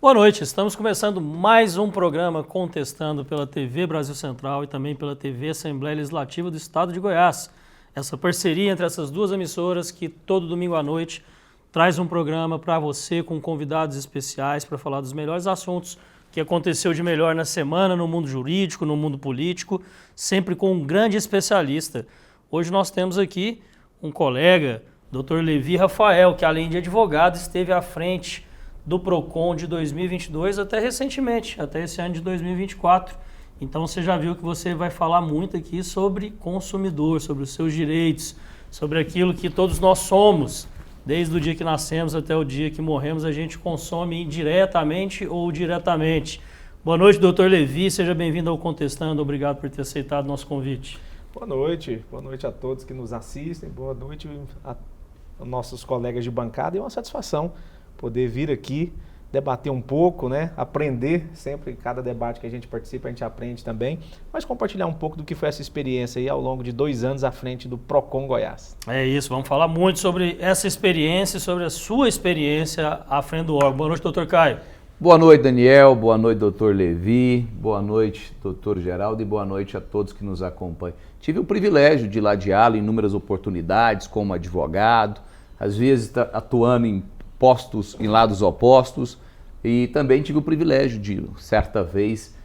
Boa noite, estamos começando mais um programa Contestando pela TV Brasil Central e também pela TV Assembleia Legislativa do Estado de Goiás. Essa parceria entre essas duas emissoras que todo domingo à noite traz um programa para você com convidados especiais para falar dos melhores assuntos que aconteceu de melhor na semana no mundo jurídico, no mundo político, sempre com um grande especialista. Hoje nós temos aqui um colega, Dr. Levi Rafael, que além de advogado esteve à frente do PROCON de 2022 até recentemente, até esse ano de 2024. Então você já viu que você vai falar muito aqui sobre consumidor, sobre os seus direitos, sobre aquilo que todos nós somos. Desde o dia que nascemos até o dia que morremos, a gente consome indiretamente ou diretamente. Boa noite, doutor Levi, seja bem-vindo ao Contestando, obrigado por ter aceitado o nosso convite. Boa noite a todos que nos assistem, boa noite a nossos colegas de bancada, e é uma satisfação poder vir aqui, debater um pouco, né? Aprender sempre, em cada debate que a gente participa, a gente aprende também, mas compartilhar um pouco do que foi essa experiência aí ao longo de 2 anos à frente do PROCON Goiás. É isso, vamos falar muito sobre essa experiência, sobre a sua experiência à frente do órgão. Boa noite, doutor Caio. Boa noite, Daniel, boa noite, doutor Levi, boa noite, doutor Geraldo, e boa noite a todos que nos acompanham. Tive o privilégio de ladeá-lo em inúmeras oportunidades como advogado, às vezes atuando em postos em lados opostos, e também tive o privilégio de, certa vez,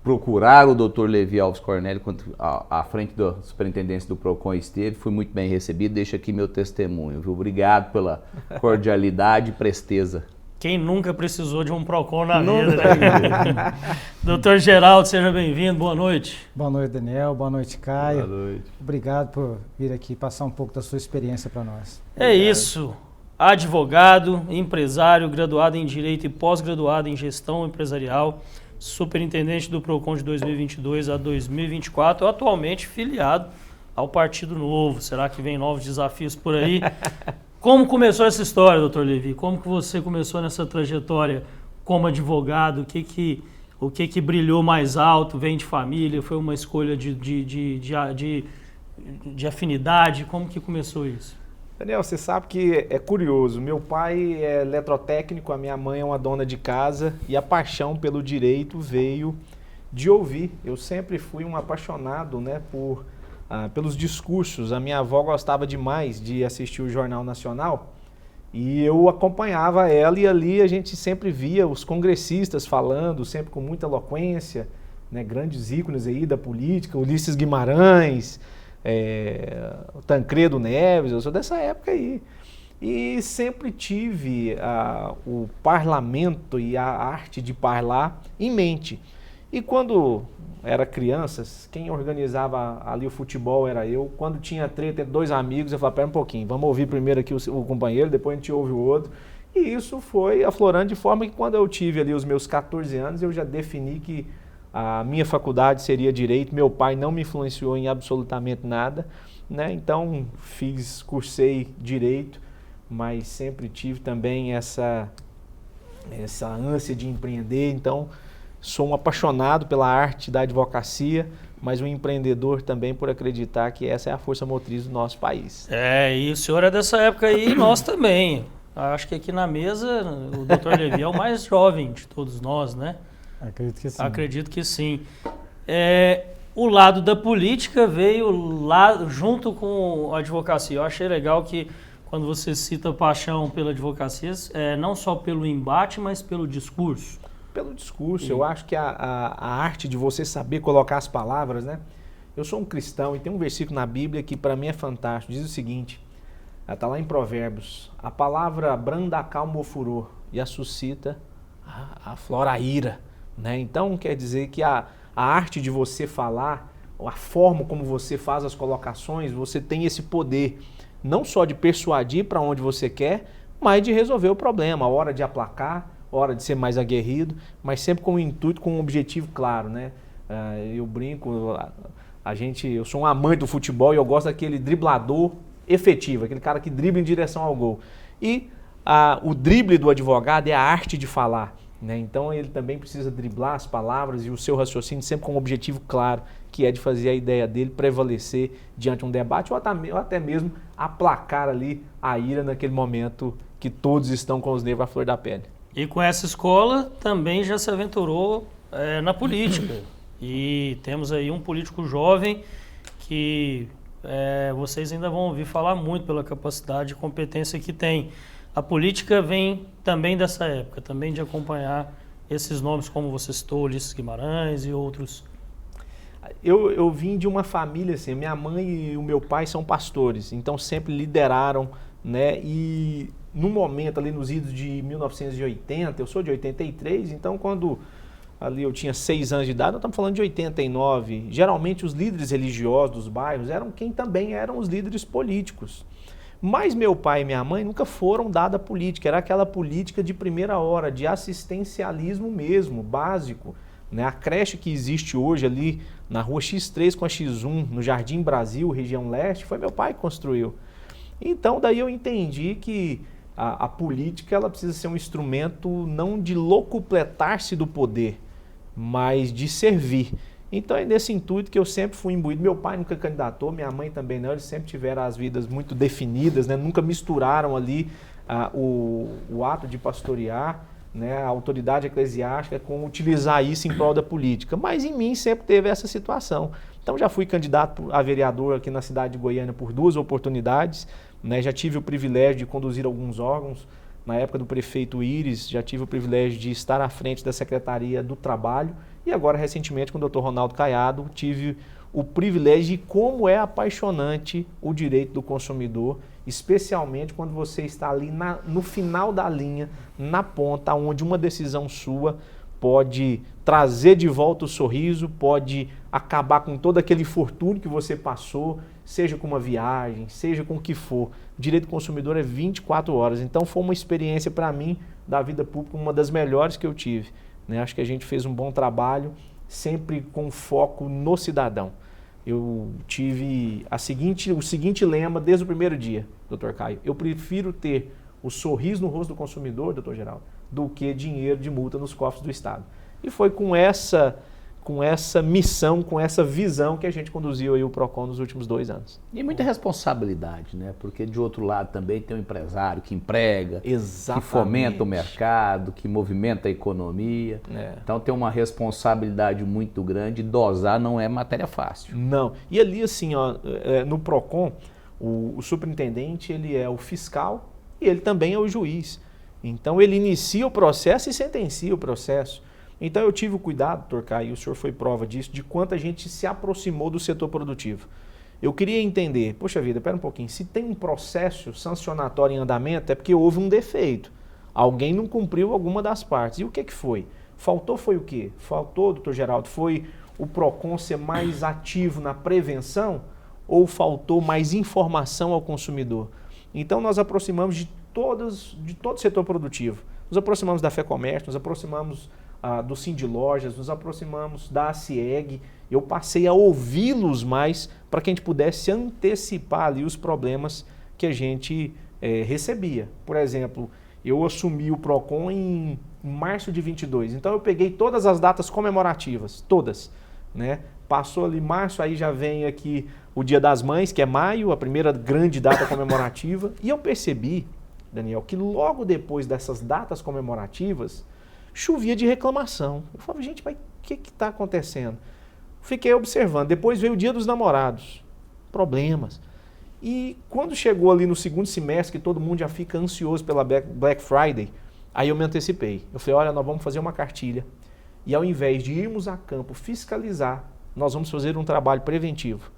procurar o Dr. Levi Alves Cornélio quando à frente da superintendência do PROCON esteve. Fui muito bem recebido, deixo aqui meu testemunho, viu? Obrigado pela cordialidade e presteza. Quem nunca precisou de um PROCON na vida, né? Doutor Geraldo, seja bem-vindo, boa noite. Boa noite, Daniel, boa noite, Caio. Boa noite. Obrigado por vir aqui passar um pouco da sua experiência para nós. É isso. Advogado, empresário, graduado em Direito e pós-graduado em Gestão Empresarial, superintendente do PROCON de 2022 a 2024, atualmente filiado ao Partido Novo. Será que vem novos desafios por aí? Como começou essa história, doutor Levi? Como que você começou nessa trajetória como advogado? O que brilhou mais alto? Vem de família? Foi uma escolha de afinidade? Como que começou isso? Daniel, você sabe que é curioso, meu pai é eletrotécnico, a minha mãe é uma dona de casa, e a paixão pelo direito veio de ouvir. Eu sempre fui um apaixonado, né, pelos discursos. A minha avó gostava demais de assistir o Jornal Nacional e eu acompanhava ela, e ali a gente sempre via os congressistas falando, sempre com muita eloquência, né, grandes ícones aí da política, Ulisses Guimarães, o Tancredo Neves. Eu sou dessa época aí. E sempre tive o parlamento e a arte de parlamentar em mente. E quando era criança, quem organizava ali o futebol era eu. Quando tinha treta entre 2 amigos, eu falava, pera um pouquinho, vamos ouvir primeiro aqui o companheiro, depois a gente ouve o outro. E isso foi aflorando de forma que quando eu tive ali os meus 14 anos, eu já defini que a minha faculdade seria Direito. Meu pai não me influenciou em absolutamente nada, né? Então cursei Direito, mas sempre tive também essa ânsia de empreender. Então sou um apaixonado pela arte da advocacia, mas um empreendedor também por acreditar que essa é a força motriz do nosso país. E o senhor é dessa época aí, e nós também. Acho que aqui na mesa o Dr. Levi é o mais jovem de todos nós, né? Acredito que sim. Acredito que sim. O lado da política veio lá junto com a advocacia. Eu achei legal que quando você cita paixão pela advocacia, não só pelo embate, mas pelo discurso. Pelo discurso, eu acho que a arte de você saber colocar as palavras, né? Eu sou um cristão e tem um versículo na Bíblia que para mim é fantástico. Diz o seguinte, está lá em Provérbios: a palavra branda acalma o furor e a suscita aflora a ira. Né? Então quer dizer que a arte de você falar, a forma como você faz as colocações, você tem esse poder não só de persuadir para onde você quer, mas de resolver o problema, a hora de aplacar, a hora de ser mais aguerrido, mas sempre com um intuito, com um objetivo claro, né? Eu brinco, eu sou um amante do futebol e eu gosto daquele driblador efetivo, aquele cara que dribla em direção ao gol. E o drible do advogado é a arte de falar. Né? Então ele também precisa driblar as palavras e o seu raciocínio sempre com um objetivo claro, que é de fazer a ideia dele prevalecer diante de um debate, ou até mesmo aplacar ali a ira naquele momento que todos estão com os nervos à flor da pele. E com essa escola também já se aventurou na política. E temos aí um político jovem que vocês ainda vão ouvir falar muito pela capacidade e competência que tem. A política vem também dessa época, também de acompanhar esses nomes como você citou, Ulisses Guimarães e outros. Eu vim de uma família assim, minha mãe e o meu pai são pastores, então sempre lideraram, né? E no momento ali nos idos de 1980, eu sou de 83, então quando ali eu tinha 6 anos de idade, nós estamos falando de 89, geralmente os líderes religiosos dos bairros eram quem também eram os líderes políticos. Mas meu pai e minha mãe nunca foram dados a política, era aquela política de primeira hora, de assistencialismo mesmo, básico. Né? A creche que existe hoje ali na rua X3 com a X1, no Jardim Brasil, região leste, foi meu pai que construiu. Então daí eu entendi que a política ela precisa ser um instrumento não de locupletar-se do poder, mas de servir. Então é nesse intuito que eu sempre fui imbuído. Meu pai nunca candidatou, minha mãe também não, eles sempre tiveram as vidas muito definidas, né? Nunca misturaram ali o ato de pastorear, né, a autoridade eclesiástica com utilizar isso em prol da política. Mas em mim sempre teve essa situação. Então já fui candidato a vereador aqui na cidade de Goiânia por 2 oportunidades, né? Já tive o privilégio de conduzir alguns órgãos. Na época do prefeito Íris, já tive o privilégio de estar à frente da Secretaria do Trabalho e agora recentemente com o Dr. Ronaldo Caiado tive o privilégio de como é apaixonante o direito do consumidor, especialmente quando você está ali no final da linha, na ponta, onde uma decisão sua pode trazer de volta o sorriso, pode acabar com todo aquele infortúnio que você passou, seja com uma viagem, seja com o que for. O direito do consumidor é 24 horas, então foi uma experiência para mim da vida pública, uma das melhores que eu tive. Né? Acho que a gente fez um bom trabalho, sempre com foco no cidadão. Eu tive o seguinte lema desde o primeiro dia, Dr. Caio. Eu prefiro ter o sorriso no rosto do consumidor, Dr. Geraldo, do que dinheiro de multa nos cofres do Estado. E foi com essa missão, com essa visão que a gente conduziu aí o PROCON nos últimos 2 anos. E muita responsabilidade, né? Porque de outro lado também tem um empresário que emprega, exatamente, que fomenta o mercado, que movimenta a economia. Então tem uma responsabilidade muito grande, dosar não é matéria fácil. Não. E ali assim, ó, no PROCON, o superintendente ele é o fiscal e ele também é o juiz. Então ele inicia o processo e sentencia o processo. Então eu tive o cuidado, Dr. Caio, e o senhor foi prova disso, de quanto a gente se aproximou do setor produtivo. Eu queria entender, poxa vida, espera um pouquinho, se tem um processo sancionatório em andamento é porque houve um defeito. Alguém não cumpriu alguma das partes. E o que foi? Faltou foi o quê? Faltou, doutor Geraldo, foi o PROCON ser mais ativo na prevenção ou faltou mais informação ao consumidor? Então nós aproximamos de todo o setor produtivo. Nos aproximamos da FEComércio, nos aproximamos do Sindlojas, nos aproximamos da ACIEG. Eu passei a ouvi-los mais para que a gente pudesse antecipar ali os problemas que a gente recebia. Por exemplo, eu assumi o PROCON em março de 22, então eu peguei todas as datas comemorativas, todas, né? Passou ali março, aí já vem aqui o Dia das Mães, que é maio, a primeira grande data comemorativa, e eu percebi, Daniel, que logo depois dessas datas comemorativas, chovia de reclamação. Eu falava, gente, mas o que está acontecendo? Fiquei observando. Depois veio o Dia dos Namorados. Problemas. E quando chegou ali no segundo semestre, que todo mundo já fica ansioso pela Black Friday, aí eu me antecipei. Eu falei, olha, nós vamos fazer uma cartilha. E ao invés de irmos a campo fiscalizar, nós vamos fazer um trabalho preventivo.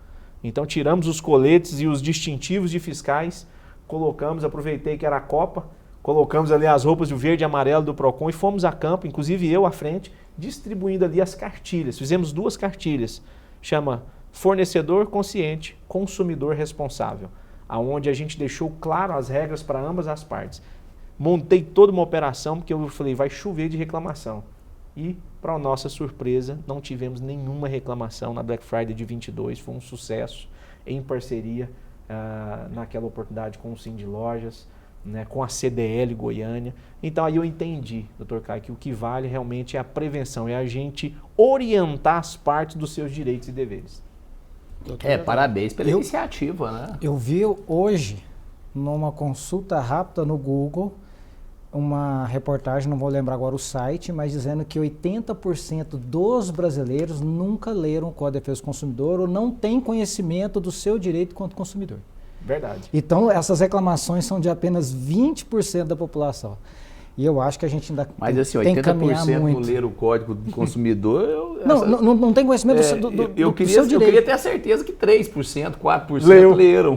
Então tiramos os coletes e os distintivos de fiscais, colocamos, aproveitei que era a Copa, colocamos ali as roupas de verde e amarelo do PROCON e fomos a campo, inclusive eu à frente, distribuindo ali as cartilhas. Fizemos 2 cartilhas, chama Fornecedor Consciente, Consumidor Responsável, aonde a gente deixou claro as regras para ambas as partes. Montei toda uma operação, porque eu falei, vai chover de reclamação. E, para nossa surpresa, não tivemos nenhuma reclamação na Black Friday de 22, foi um sucesso, em parceria naquela oportunidade com o Sindlojas, né, com a CDL Goiânia. Então aí eu entendi, doutor Caio, que o que vale realmente é a prevenção, é a gente orientar as partes dos seus direitos e deveres. Parabéns pela iniciativa, né? Eu vi hoje, numa consulta rápida no Google, uma reportagem, não vou lembrar agora o site, mas dizendo que 80% dos brasileiros nunca leram o Código de Defesa do Consumidor ou não têm conhecimento do seu direito quanto consumidor. Verdade. Então, essas reclamações são de apenas 20% da população. E eu acho que a gente ainda Mas assim, tem que caminhar 80% muito. ler o Código do Consumidor... Não tem conhecimento do seu direito. Eu queria ter a certeza que 3%, 4% leram.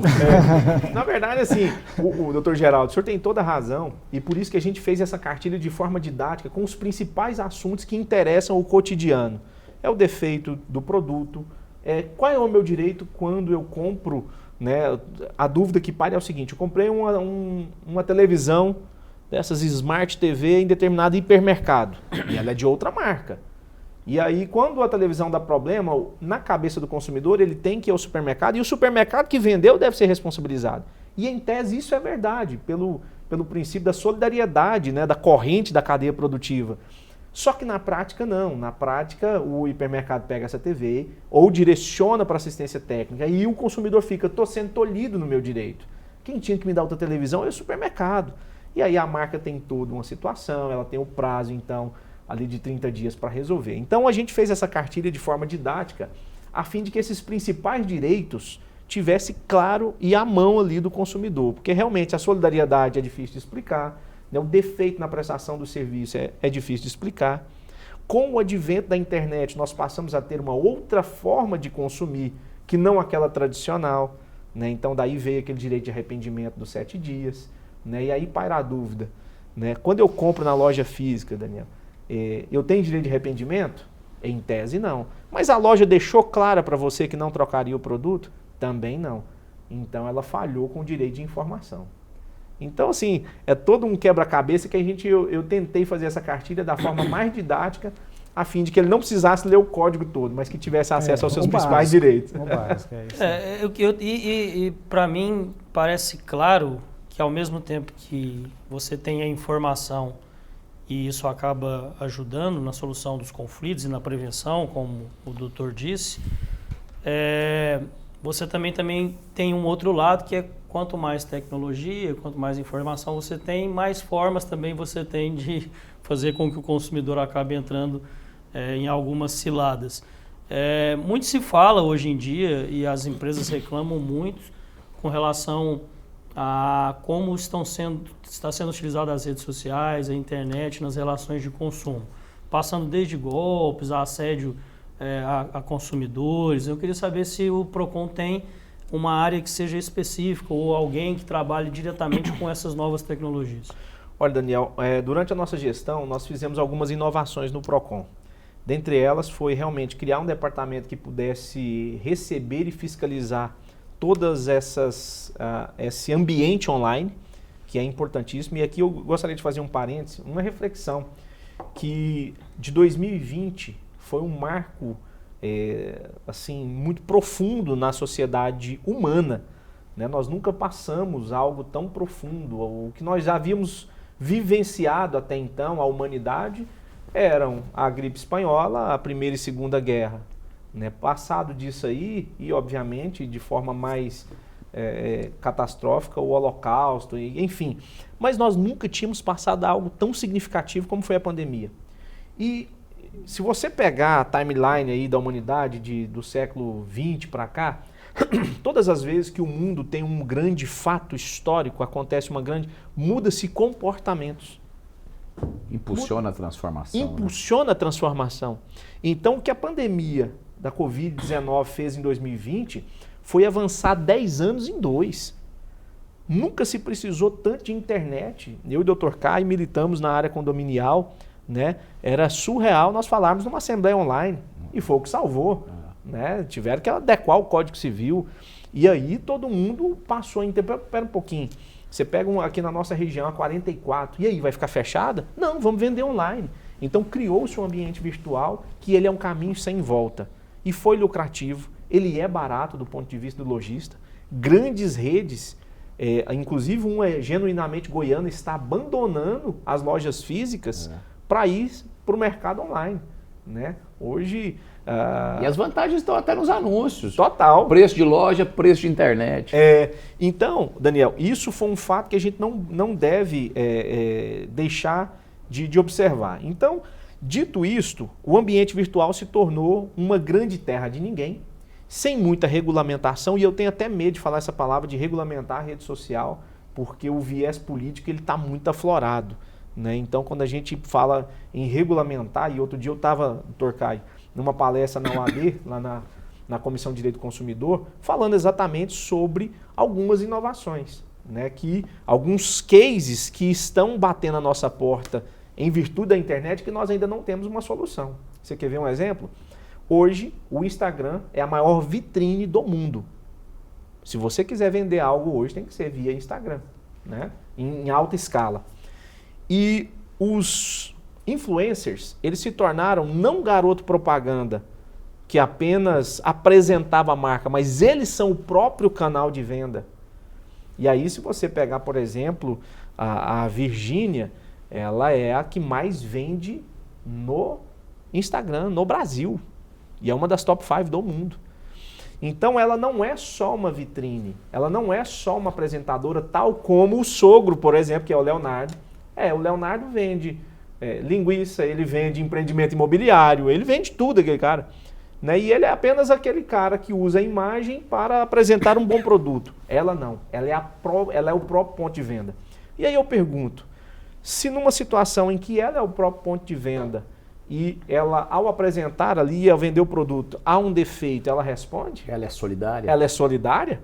Na verdade, assim, o doutor Geraldo, o senhor tem toda a razão, e por isso que a gente fez essa cartilha de forma didática com os principais assuntos que interessam o cotidiano. É o defeito do produto, qual é o meu direito quando eu compro, né? A dúvida que paira é o seguinte, eu comprei uma televisão dessas Smart TV em determinado hipermercado, e ela é de outra marca. E aí, quando a televisão dá problema, na cabeça do consumidor, ele tem que ir ao supermercado, e o supermercado que vendeu deve ser responsabilizado. E, em tese, isso é verdade, pelo princípio da solidariedade, né, da corrente da cadeia produtiva. Só que na prática, não. Na prática, o hipermercado pega essa TV ou direciona para assistência técnica, e o consumidor fica, estou sendo tolhido no meu direito. Quem tinha que me dar outra televisão é o supermercado. E aí a marca tem toda uma situação, ela tem o prazo, então, ali de 30 dias para resolver. Então a gente fez essa cartilha de forma didática, a fim de que esses principais direitos tivesse claro e à mão ali do consumidor. Porque realmente a solidariedade é difícil de explicar, né? O defeito na prestação do serviço é difícil de explicar. Com o advento da internet, nós passamos a ter uma outra forma de consumir, que não aquela tradicional, né? Então daí veio aquele direito de arrependimento dos 7 dias. Né? E aí paira a dúvida, né? Quando eu compro na loja física, Daniel, eu tenho direito de arrependimento? Em tese não. Mas a loja deixou clara para você que não trocaria o produto? Também não. Então ela falhou com o direito de informação. Então assim, é todo um quebra-cabeça que eu tentei fazer essa cartilha da forma mais didática, a fim de que ele não precisasse ler o código todo, mas que tivesse acesso aos seus principais direitos. O básico, é isso. E para mim parece claro que ao mesmo tempo que você tem a informação e isso acaba ajudando na solução dos conflitos e na prevenção, como o doutor disse, você também tem um outro lado que é quanto mais tecnologia, quanto mais informação você tem, mais formas também você tem de fazer com que o consumidor acabe entrando em algumas ciladas. Muito se fala hoje em dia e as empresas reclamam muito com relação a como está sendo utilizadas as redes sociais, a internet nas relações de consumo, passando desde golpes, a assédio a consumidores. Eu queria saber se o PROCON tem uma área que seja específica ou alguém que trabalhe diretamente com essas novas tecnologias. Olha, Daniel, durante a nossa gestão, nós fizemos algumas inovações no PROCON. Dentre elas foi realmente criar um departamento que pudesse receber e fiscalizar todas esse ambiente online, que é importantíssimo. E aqui eu gostaria de fazer um parênteses, uma reflexão, que de 2020 foi um marco assim, muito profundo na sociedade humana. Né? Nós nunca passamos algo tão profundo. O que nós já havíamos vivenciado até então, a humanidade, eram a gripe espanhola, a Primeira e Segunda Guerra. Né? Passado disso aí, e obviamente de forma mais catastrófica, o Holocausto, enfim. Mas nós nunca tínhamos passado algo tão significativo como foi a pandemia. E se você pegar a timeline aí da humanidade do século XX para cá, todas as vezes que o mundo tem um grande fato histórico, acontece muda-se comportamentos. Impulsiona a transformação. Impulsiona a transformação. Então, o que a pandemia da Covid-19 fez em 2020 foi avançar 10 anos em 2. Nunca se precisou tanto de internet. Eu e o Dr. Caio militamos na área condominial, né? Era surreal nós falarmos numa assembleia online, e foi o que salvou. Né? Tiveram que adequar o Código Civil, e aí todo mundo passou a entender. Espera um pouquinho, você pega aqui na nossa região a 44, e aí vai ficar fechada? Não, vamos vender online. Então criou-se um ambiente virtual que ele é um caminho sem volta, e foi lucrativo, ele é barato do ponto de vista do lojista. Grandes redes, inclusive uma genuinamente goiana, está abandonando as lojas físicas para ir para o mercado online. né? Hoje... E as vantagens estão até nos anúncios. Total. Preço de loja, preço de internet. Então, Daniel, isso foi um fato que a gente não deve deixar de observar. Então, dito isto, o ambiente virtual se tornou uma grande terra de ninguém, sem muita regulamentação, e eu tenho até medo de falar essa palavra de regulamentar a rede social, porque o viés político está muito aflorado, né? Então, quando a gente fala em regulamentar, e outro dia eu estava, Torcai, numa palestra na OAB, lá na Comissão de Direito do Consumidor, falando exatamente sobre algumas inovações, né? Que alguns cases que estão batendo a nossa porta em virtude da internet que nós ainda não temos uma solução. Você quer ver um exemplo? Hoje, o Instagram é a maior vitrine do mundo. Se você quiser vender algo hoje, tem que ser via Instagram, né? Em alta escala. E os influencers, eles se tornaram não garoto propaganda que apenas apresentava a marca, mas eles são o próprio canal de venda. E aí, se você pegar, por exemplo, a Virgínia, ela é a que mais vende no Instagram, no Brasil. E é uma das top 5 do mundo. Então ela não é só uma vitrine, ela não é só uma apresentadora, tal como o sogro, por exemplo, que é o Leonardo. O Leonardo vende linguiça, ele vende empreendimento imobiliário, ele vende tudo, aquele cara. Né? E ele é apenas aquele cara que usa a imagem para apresentar um bom produto. Ela não, ela é o próprio ponto de venda. E aí eu pergunto, se numa situação em que ela é o próprio ponto de venda e ela, ao apresentar ali, ao vender o produto, há um defeito, ela responde? Ela é solidária? Ela é solidária?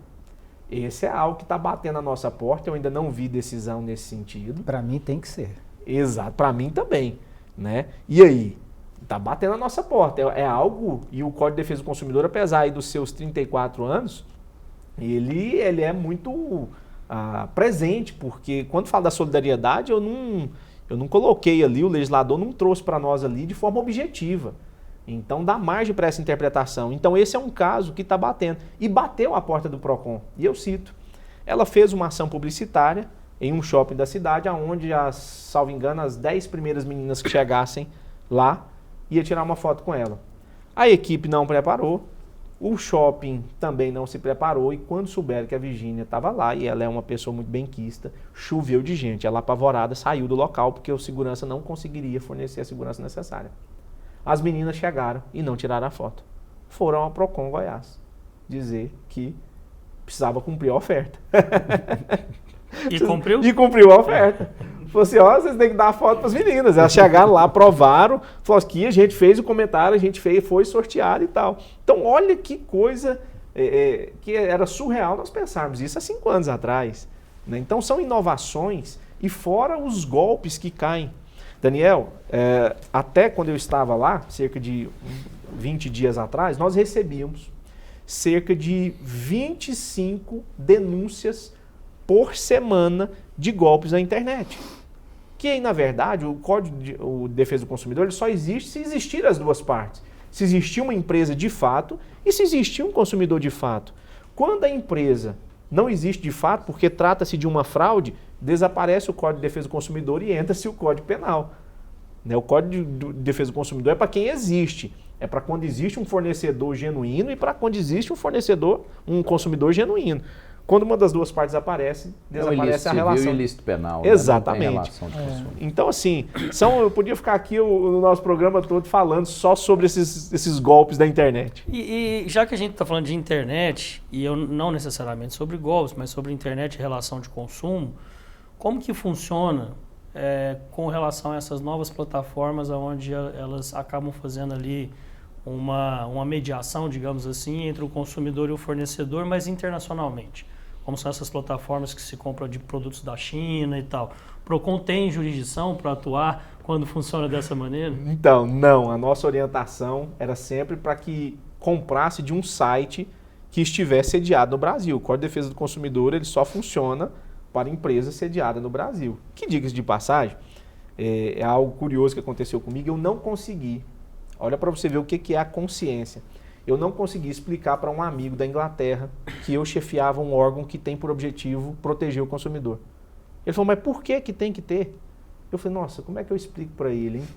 Esse é algo que está batendo a nossa porta, eu ainda não vi decisão nesse sentido. Para mim tem que ser. Exato, para mim também. Né? E aí? Está batendo a nossa porta. É algo, e o Código de Defesa do Consumidor, apesar aí dos seus 34 anos, ele é muito presente, porque quando fala da solidariedade, eu não coloquei ali, o legislador não trouxe para nós ali de forma objetiva. Então dá margem para essa interpretação. Então esse é um caso que está batendo. E bateu a porta do PROCON. E eu cito, ela fez uma ação publicitária em um shopping da cidade, onde, salvo engano, as 10 primeiras meninas que chegassem lá, ia tirar uma foto com ela. A equipe não preparou, o shopping também não se preparou, e quando souberam que a Virgínia estava lá, e ela é uma pessoa muito benquista, choveu de gente. Ela, apavorada, saiu do local, porque o segurança não conseguiria fornecer a segurança necessária. As meninas chegaram e não tiraram a foto. Foram ao PROCON Goiás dizer que precisava cumprir a oferta. E cumpriu? E cumpriu a oferta. Falou assim, vocês têm que dar a foto para as meninas. Elas chegaram lá, aprovaram, falaram que a gente fez o comentário, a gente foi sorteado e tal. Então, olha que coisa que era surreal nós pensarmos isso há 5 anos atrás. Né? Então, são inovações e fora os golpes que caem. Daniel, até quando eu estava lá, cerca de 20 dias atrás, nós recebíamos cerca de 25 denúncias por semana de golpes na internet. Que aí, na verdade, o Código de Defesa do Consumidor ele só existe se existir as duas partes. Se existir uma empresa de fato e se existir um consumidor de fato. Quando a empresa não existe de fato, porque trata-se de uma fraude, desaparece o Código de Defesa do Consumidor e entra-se o Código Penal. Né? O Código de Defesa do Consumidor é para quem existe. É para quando existe um fornecedor genuíno e para quando existe um consumidor genuíno. Quando uma das duas partes desaparece a relação. E o ilícito penal. Exatamente. Né? Então, assim, eu podia ficar aqui no nosso programa todo falando só sobre esses golpes da internet. E já que a gente está falando de internet, e eu não necessariamente sobre golpes, mas sobre internet e relação de consumo, como que funciona com relação a essas novas plataformas onde elas acabam fazendo ali uma mediação, digamos assim, entre o consumidor e o fornecedor, mas internacionalmente? Como são essas plataformas que se compram de produtos da China e tal? O PROCON tem jurisdição para atuar quando funciona dessa maneira? Então, não. A nossa orientação era sempre para que comprasse de um site que estivesse sediado no Brasil. O Código de Defesa do Consumidor ele só funciona para empresa sediada no Brasil. Que, diga-se de passagem, é algo curioso que aconteceu comigo. Eu não consegui. Olha para você ver o que é a consciência. Eu não consegui explicar para um amigo da Inglaterra que eu chefiava um órgão que tem por objetivo proteger o consumidor. Ele falou, mas por que tem que ter? Eu falei, nossa, como é que eu explico para ele, hein?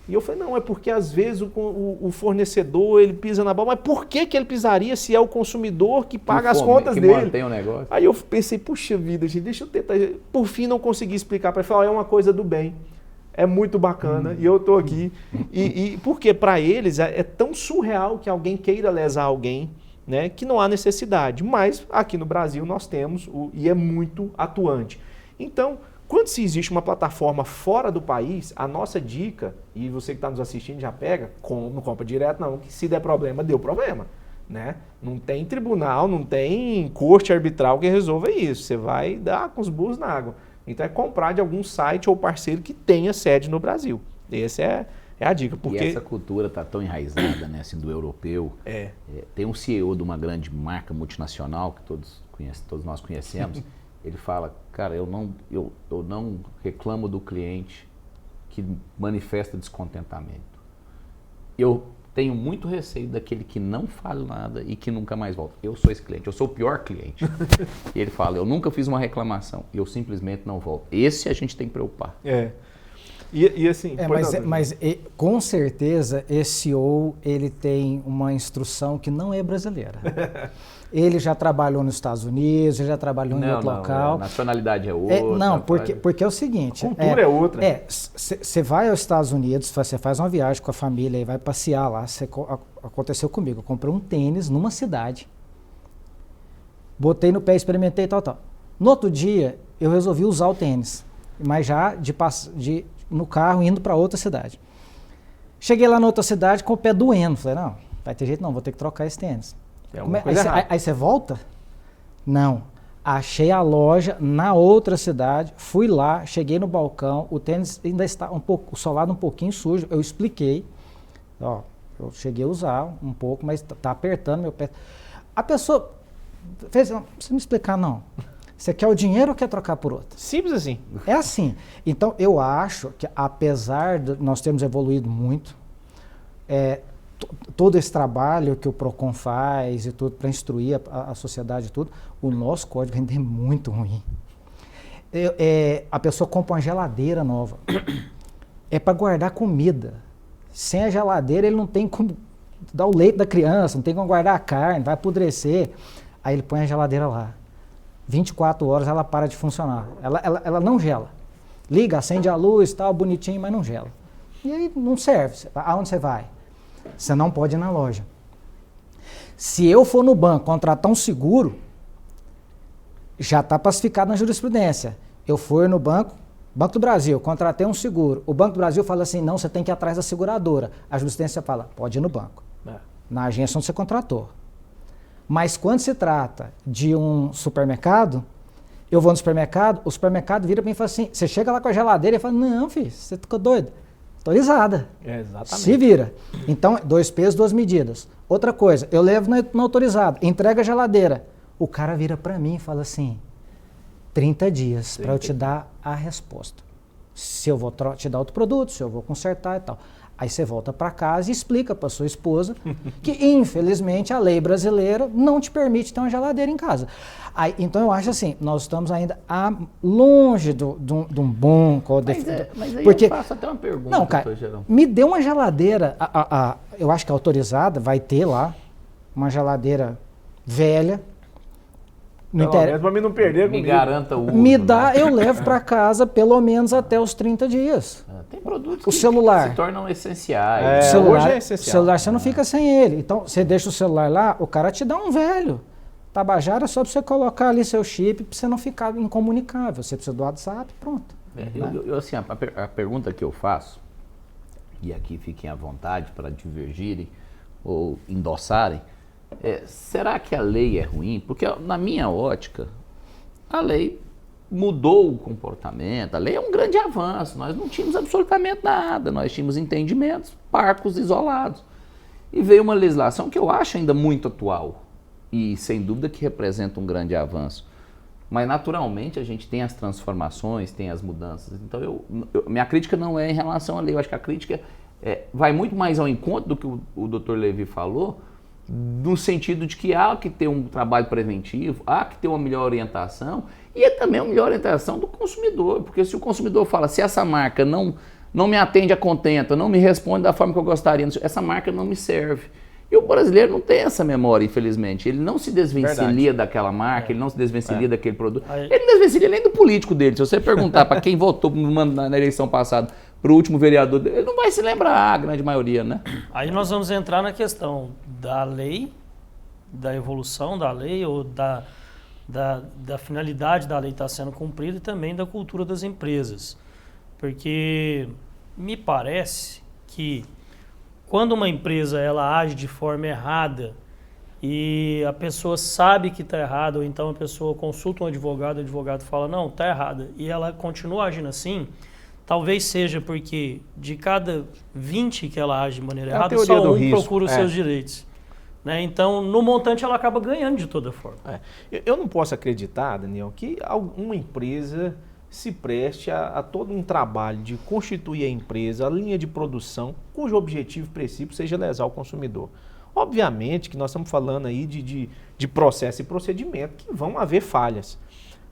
E eu falei, não, é porque às vezes o fornecedor, ele pisa na bola, mas por que ele pisaria se é o consumidor que paga as contas que dele? Mantém o negócio. Aí eu pensei, puxa vida, gente, deixa eu tentar. Por fim, não consegui explicar para ele. Falei, é uma coisa do bem. É muito bacana e eu tô aqui. E porque para eles é tão surreal que alguém queira lesar alguém, né, que não há necessidade. Mas aqui no Brasil nós temos, e é muito atuante. Então, quando se existe uma plataforma fora do país, a nossa dica, e você que está nos assistindo já pega, não compra direto não, que se der problema, deu problema. Né? Não tem tribunal, não tem corte arbitral que resolva isso. Você vai dar com os burros na água. Então é comprar de algum site ou parceiro que tenha sede no Brasil. Essa é a dica. Porque... E essa cultura está tão enraizada, né, assim, do europeu. Tem um CEO de uma grande marca multinacional que todos nós conhecemos. Ele fala, cara, eu não reclamo do cliente que manifesta descontentamento. Eu tenho muito receio daquele que não fala nada e que nunca mais volta. Eu sou esse cliente, eu sou o pior cliente. E ele fala, eu nunca fiz uma reclamação, eu simplesmente não volto. Esse a gente tem que preocupar. E assim... Mas com certeza esse CEO, ele tem uma instrução que não é brasileira. Ele já trabalhou nos Estados Unidos, ele já trabalhou em outro local. A nacionalidade é outra. Porque é o seguinte... A cultura é outra. Você vai aos Estados Unidos, você faz uma viagem com a família e vai passear lá. Aconteceu comigo, eu comprei um tênis numa cidade, botei no pé, experimentei e tal. No outro dia, eu resolvi usar o tênis, mas já no carro indo para outra cidade. Cheguei lá na outra cidade com o pé doendo. Falei, não, vai ter jeito não, vou ter que trocar esse tênis. Aí você volta? Não. Achei a loja na outra cidade, fui lá, cheguei no balcão, o tênis ainda está o solado um pouquinho sujo. Eu expliquei, eu cheguei a usar um pouco, mas tá apertando meu pé. A pessoa fez, não precisa me explicar não. Você quer o dinheiro ou quer trocar por outro? Simples assim. É assim. Então, eu acho que apesar de nós termos evoluído muito, todo esse trabalho que o PROCON faz e tudo para instruir a sociedade e tudo, o nosso código ainda é muito ruim. A pessoa compra uma geladeira nova. É para guardar comida. Sem a geladeira ele não tem como dar o leite da criança, não tem como guardar a carne, vai apodrecer. Aí ele põe a geladeira lá. 24 horas ela para de funcionar. Ela não gela. Liga, acende a luz, tal, bonitinho, mas não gela. E aí não serve. Aonde você vai? Você não pode ir na loja. Se eu for no banco contratar um seguro, já está pacificado na jurisprudência. Eu fui no Banco do Brasil, contratei um seguro. O Banco do Brasil fala assim, não, você tem que ir atrás da seguradora. A jurisprudência fala, pode ir no banco. Na agência onde você contratou. Mas quando se trata de um supermercado, eu vou no supermercado, o supermercado vira para mim e fala assim, você chega lá com a geladeira e fala, não, filho, você ficou doido? Autorizada. Exatamente. Se vira. Então, 2 pesos, 2 medidas. Outra coisa, eu levo no autorizado, entrega a geladeira. O cara vira para mim e fala assim, 30 dias para eu te dar a resposta. Se eu vou te dar outro produto, se eu vou consertar e tal. Aí você volta para casa e explica para sua esposa que, infelizmente, a lei brasileira não te permite ter uma geladeira em casa. Então, eu acho assim, nós estamos ainda longe de um bom código. Mas aí porque, eu faço até uma pergunta, não, cara, me dê uma geladeira, eu acho que autorizada, vai ter lá, uma geladeira velha. Para mim não perder me garanta o uso, me dá, né? eu levo para casa pelo menos até os 30 dias. Tem produtos que se tornam essenciais. Hoje é essencial. O celular você não fica sem ele. Então você deixa o celular lá, o cara te dá um velho. Tabajara é só para você colocar ali seu chip para você não ficar incomunicável. Você precisa do WhatsApp, pronto. Assim, a pergunta que eu faço, e aqui fiquem à vontade para divergirem ou endossarem, será que a lei é ruim? Porque na minha ótica, a lei mudou o comportamento, a lei é um grande avanço, nós não tínhamos absolutamente nada, nós tínhamos entendimentos parcos, isolados. E veio uma legislação que eu acho ainda muito atual e sem dúvida que representa um grande avanço. Mas naturalmente a gente tem as transformações, tem as mudanças. Então minha crítica não é em relação à lei, eu acho que a crítica vai muito mais ao encontro do que o Dr. Levi falou, no sentido de que há que ter um trabalho preventivo, há que ter uma melhor orientação e também uma melhor orientação do consumidor, porque se o consumidor fala, se essa marca não não me atende a contento, não me responde da forma que eu gostaria. Essa marca não me serve. E o brasileiro não tem essa memória, infelizmente. Ele não se desvencilha daquela marca, ele não se desvencilha daquele produto. Ele não desvencilha nem do político dele. Se você perguntar para quem votou na eleição passada para o último vereador, ele não vai se lembrar, a grande maioria, né? Aí nós vamos entrar na questão da lei, da evolução da lei ou da finalidade da lei estar sendo cumprida e também da cultura das empresas. Porque me parece que quando uma empresa ela age de forma errada e a pessoa sabe que está errada, ou então a pessoa consulta um advogado, o advogado fala, não, está errada, e ela continua agindo assim, talvez seja porque de cada 20 que ela age de maneira errada, só um procura os seus direitos. Né? Então, no montante, ela acaba ganhando de toda forma. Eu não posso acreditar, Daniel, que uma empresa se preste a todo um trabalho de constituir a empresa, a linha de produção, cujo objetivo princípio seja lesar o consumidor. Obviamente que nós estamos falando aí de processo e procedimento que vão haver falhas.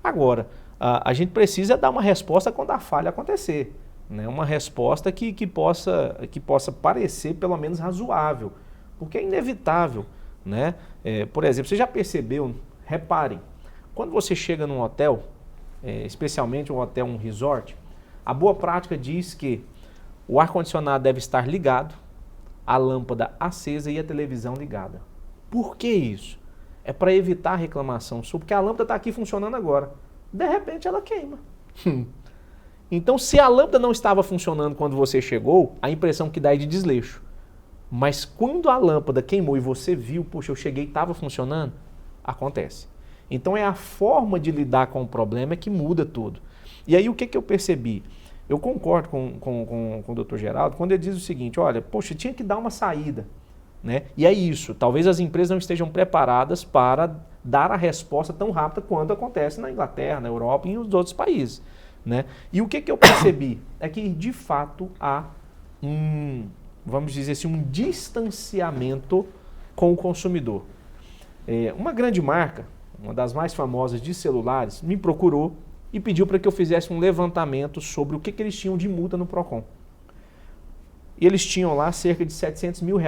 Agora, a gente precisa dar uma resposta quando a falha acontecer, né? Uma resposta que possa parecer pelo menos razoável, porque é inevitável, né? Por exemplo, você já percebeu, reparem, quando você chega num hotel, especialmente um hotel, um resort, a boa prática diz que o ar-condicionado deve estar ligado, a lâmpada acesa e a televisão ligada. Por que isso? É para evitar a reclamação sua, porque a lâmpada está aqui funcionando agora. De repente ela queima. Então, se a lâmpada não estava funcionando quando você chegou, a impressão que dá é de desleixo. Mas quando a lâmpada queimou e você viu, poxa, eu cheguei e estava funcionando, acontece. Então é a forma de lidar com o problema que muda tudo. E aí o que eu percebi? Eu concordo com o Dr. Geraldo quando ele diz o seguinte, olha, poxa, tinha que dar uma saída. Né? E é isso, talvez as empresas não estejam preparadas para dar a resposta tão rápida quanto acontece na Inglaterra, na Europa e nos outros países. Né? E o que eu percebi? É que de fato há vamos dizer assim, um distanciamento com o consumidor. Uma grande marca, uma das mais famosas de celulares, me procurou e pediu para que eu fizesse um levantamento sobre o que eles tinham de multa no Procon. E eles tinham lá cerca de R$700 mil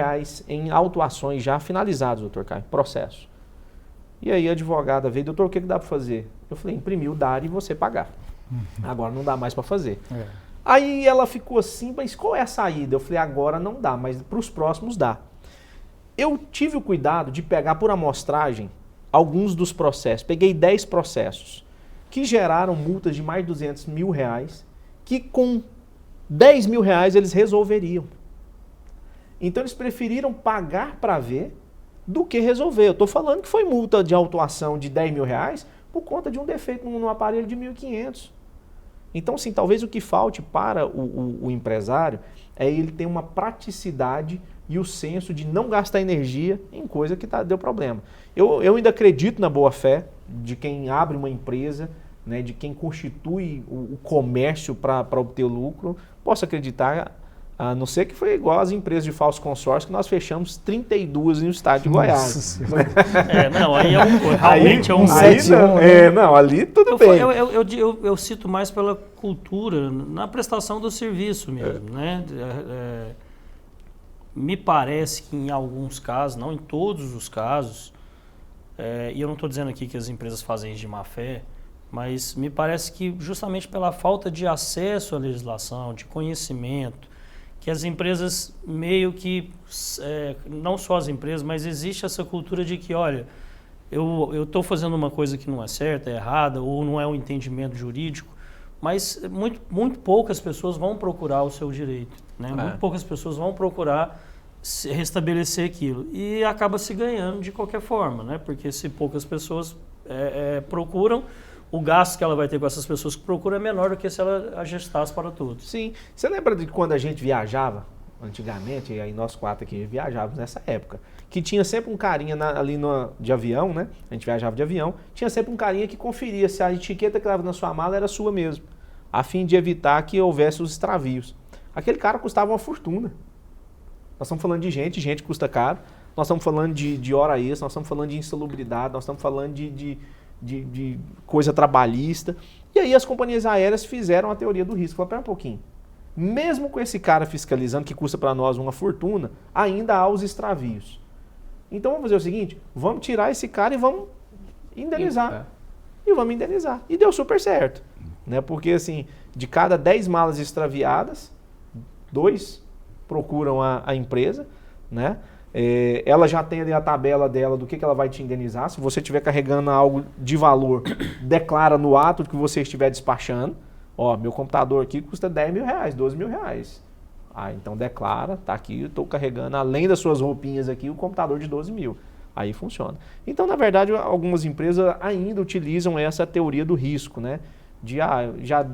em autuações já finalizadas, doutor Caio, processo. E aí a advogada veio, doutor, o que dá para fazer? Eu falei, imprimir o DARE e você pagar. Agora não dá mais para fazer. Aí ela ficou assim, mas qual é a saída? Eu falei, agora não dá, mas para os próximos dá. Eu tive o cuidado de pegar por amostragem alguns dos processos. Peguei 10 processos que geraram multas de mais de R$200 mil, que com R$10 mil eles resolveriam. Então eles preferiram pagar para ver do que resolver. Eu estou falando que foi multa de autuação de R$10 mil por conta de um defeito no aparelho de R$1.500. Então, sim, talvez o que falte para o empresário é ele ter uma praticidade e o senso de não gastar energia em coisa que deu problema. Eu ainda acredito na boa-fé de quem abre uma empresa, né, de quem constitui o comércio para obter lucro. Posso acreditar, a não ser que foi igual às empresas de falso consórcio, que nós fechamos 32 no estado de Goiás. Não, aí realmente é um... Não, ali tudo bem. Eu cito mais pela cultura, na prestação do serviço mesmo, né? Me parece que em alguns casos, não em todos os casos, e eu não estou dizendo aqui que as empresas fazem isso de má fé, mas me parece que justamente pela falta de acesso à legislação, de conhecimento, que as empresas meio que, não só as empresas, mas existe essa cultura de que, olha, eu estou fazendo uma coisa que não é certa, é errada, ou não é um entendimento jurídico, mas muito poucas pessoas vão procurar o seu direito, né? Muito poucas pessoas vão procurar restabelecer aquilo e acaba se ganhando de qualquer forma, né? Porque se poucas pessoas procuram, o gasto que ela vai ter com essas pessoas que procuram é menor do que se ela ajustasse para todos. Sim. Você lembra de quando a gente viajava, antigamente, e aí nós 4 aqui viajávamos nessa época, que tinha sempre um carinha de avião, né? A gente viajava de avião, tinha sempre um carinha que conferia se a etiqueta que estava na sua mala era sua mesmo, a fim de evitar que houvesse os extravios. Aquele cara custava uma fortuna. Nós estamos falando de gente custa caro, nós estamos falando de hora extra, nós estamos falando de insalubridade, nós estamos falando de coisa trabalhista. E aí as companhias aéreas fizeram a teoria do risco. Falaram, pera um pouquinho, Mesmo com esse cara fiscalizando, que custa para nós uma fortuna, ainda há os extravios. Então vamos fazer o seguinte, vamos tirar esse cara e vamos indenizar. E vamos indenizar. E deu super certo. Né? Porque assim, de cada 10 malas extraviadas, 2 procuram a empresa, né? Ela já tem ali a tabela dela do que ela vai te indenizar. Se você estiver carregando algo de valor, declara no ato que você estiver despachando. Ó, meu computador aqui custa 10 mil reais, 12 mil reais. Ah, então declara, tá aqui, eu estou carregando, além das suas roupinhas aqui, o computador de 12 mil. Aí funciona. Então, na verdade, algumas empresas ainda utilizam essa teoria do risco, né? Já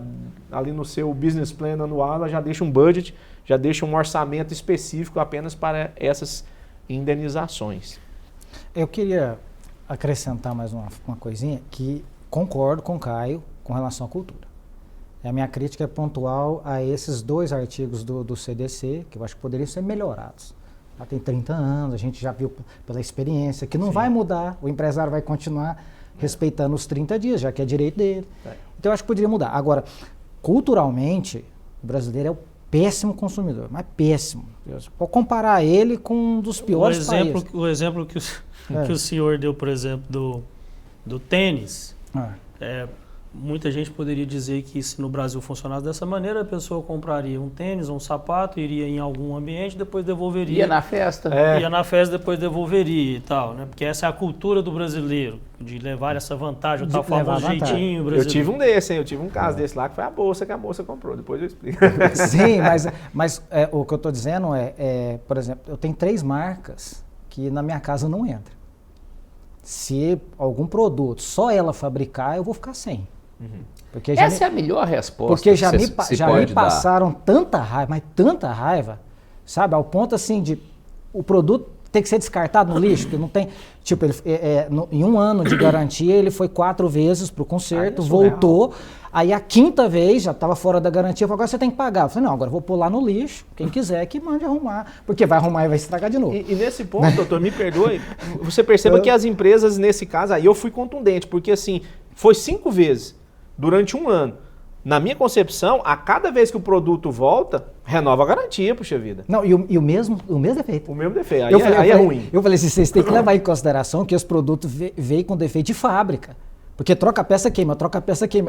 ali no seu business plan anual, ela já deixa um budget, já deixa um orçamento específico apenas para essas indenizações. Eu queria acrescentar mais uma coisinha, que concordo com o Caio com relação à cultura. A minha crítica é pontual a esses 2 artigos do CDC, que eu acho que poderiam ser melhorados. Já tem 30 anos, a gente já viu pela experiência que não vai mudar, o empresário vai continuar respeitando os 30 dias, já que é direito dele. Então eu acho que poderia mudar. Agora, culturalmente, o brasileiro é o péssimo consumidor, mas péssimo. Pode comparar ele com um dos piores países. O exemplo que o senhor deu, por exemplo, do tênis, muita gente poderia dizer que se no Brasil funcionasse dessa maneira, a pessoa compraria um tênis, um sapato, iria em algum ambiente, depois devolveria. Ia na festa. Ia na festa, depois devolveria e tal, né? Porque essa é a cultura do brasileiro, de levar essa vantagem, o tal famoso jeitinho brasileiro. Eu tive um desse, hein? Eu tive um caso desse lá, que foi a bolsa que a moça comprou, depois eu explico. Sim, mas o que eu estou dizendo por exemplo, eu tenho 3 marcas que na minha casa não entram. Se algum produto só ela fabricar, eu vou ficar sem. Porque Essa é a melhor resposta. Porque já me passaram tanta raiva, mas tanta raiva, sabe? Ao ponto assim de o produto ter que ser descartado no lixo, que não tem. Tipo, em 1 ano de garantia, ele foi 4 vezes para o conserto, voltou. Aí a 5ª vez, já estava fora da garantia, falou, agora você tem que pagar. Eu falei, não, agora eu vou pular no lixo, quem quiser que mande arrumar, porque vai arrumar e vai estragar de novo. E nesse ponto, doutor, me perdoe, você perceba que as empresas, nesse caso, aí eu fui contundente, porque assim, foi 5 vezes durante 1 ano. Na minha concepção, a cada vez que o produto volta, renova a garantia, puxa vida. Não, e o mesmo defeito. O mesmo defeito, aí é ruim. Eu falei assim, vocês têm que levar em consideração que esse produto veio com defeito de fábrica. Porque troca a peça queima,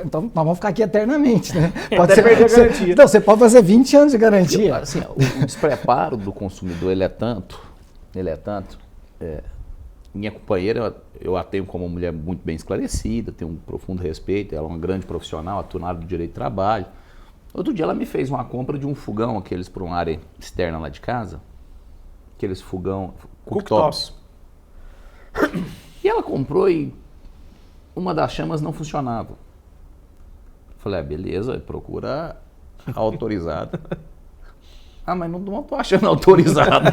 então nós vamos ficar aqui eternamente, né? Pode perder a garantia. Então, você pode fazer 20 anos de garantia. Assim, o despreparo do consumidor, ele é tanto, minha companheira, eu a tenho como uma mulher muito bem esclarecida, tenho um profundo respeito, ela é uma grande profissional, atua na área do direito de trabalho. Outro dia ela me fez uma compra de um fogão, aqueles para uma área externa lá de casa, aqueles fogão, cooktops. E ela comprou e uma das chamas não funcionava. Falei, beleza, procura autorizada. Mas não tô achando autorizada.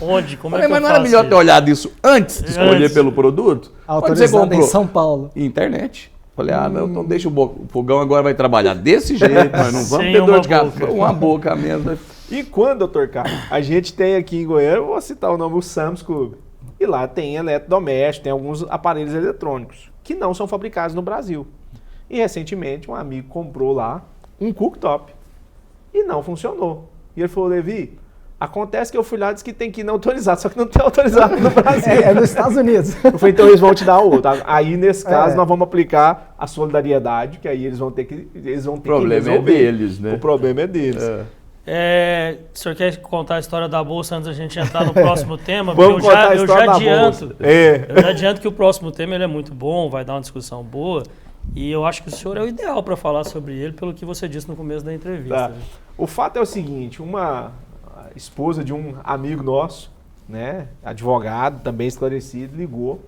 Onde? Como Falei, é que mas eu não era faço melhor isso? ter olhado isso antes de escolher pelo produto? Autorizada em São Paulo. Internet. Falei, não, então deixa o fogão agora vai trabalhar desse jeito, mas não vamos Sem ter dor uma de cabeça. boca. Uma boca mesmo. E quando, doutor Carlos, a gente tem aqui em Goiânia, eu vou citar o nome, o Sam's Club. E lá tem eletrodoméstico, tem alguns aparelhos eletrônicos que não são fabricados no Brasil. E recentemente um amigo comprou lá um cooktop e não funcionou. E ele falou, Levi, acontece que eu fui lá e disse que tem que ir autorizado, só que não tem autorizado no Brasil. É nos Estados Unidos. Eu falei, então eles vão te dar outro. Aí, nesse caso, nós vamos aplicar a solidariedade, que aí eles vão ter que resolver. O problema é deles, né? O problema é deles. O senhor quer contar a história da bolsa antes da gente entrar no próximo tema? Vamos contar a Eu história já da adianto. bolsa. Eu já adianto que o próximo tema ele é muito bom, vai dar uma discussão boa. E eu acho que o senhor é o ideal para falar sobre ele, pelo que você disse no começo da entrevista. Tá. O fato é o seguinte, uma esposa de um amigo nosso, né, advogado, também esclarecido, ligou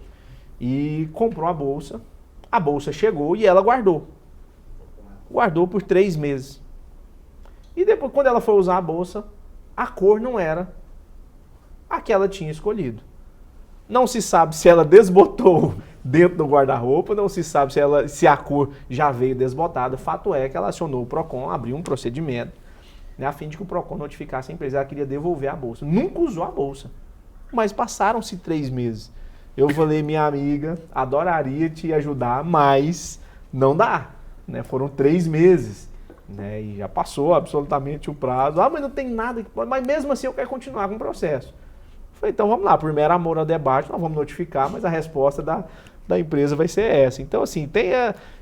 e comprou a bolsa. A bolsa chegou e ela guardou. Guardou por 3 meses. E depois, quando ela foi usar a bolsa, a cor não era a que ela tinha escolhido. Não se sabe se ela desbotou dentro do guarda-roupa, não se sabe se a cor já veio desbotada. Fato é que ela acionou o PROCON, abriu um procedimento, né, a fim de que o PROCON notificasse a empresa. Ela queria devolver a bolsa. Nunca usou a bolsa. Mas passaram-se 3 meses. Eu falei, minha amiga, adoraria te ajudar, mas não dá. Né? Foram 3 meses. né? E já passou absolutamente o prazo. Mas não tem nada que pode. Mas mesmo assim eu quero continuar com o processo. Eu falei, então vamos lá, por mero amor ao debate, nós vamos notificar, mas a resposta da empresa vai ser essa. Então, assim,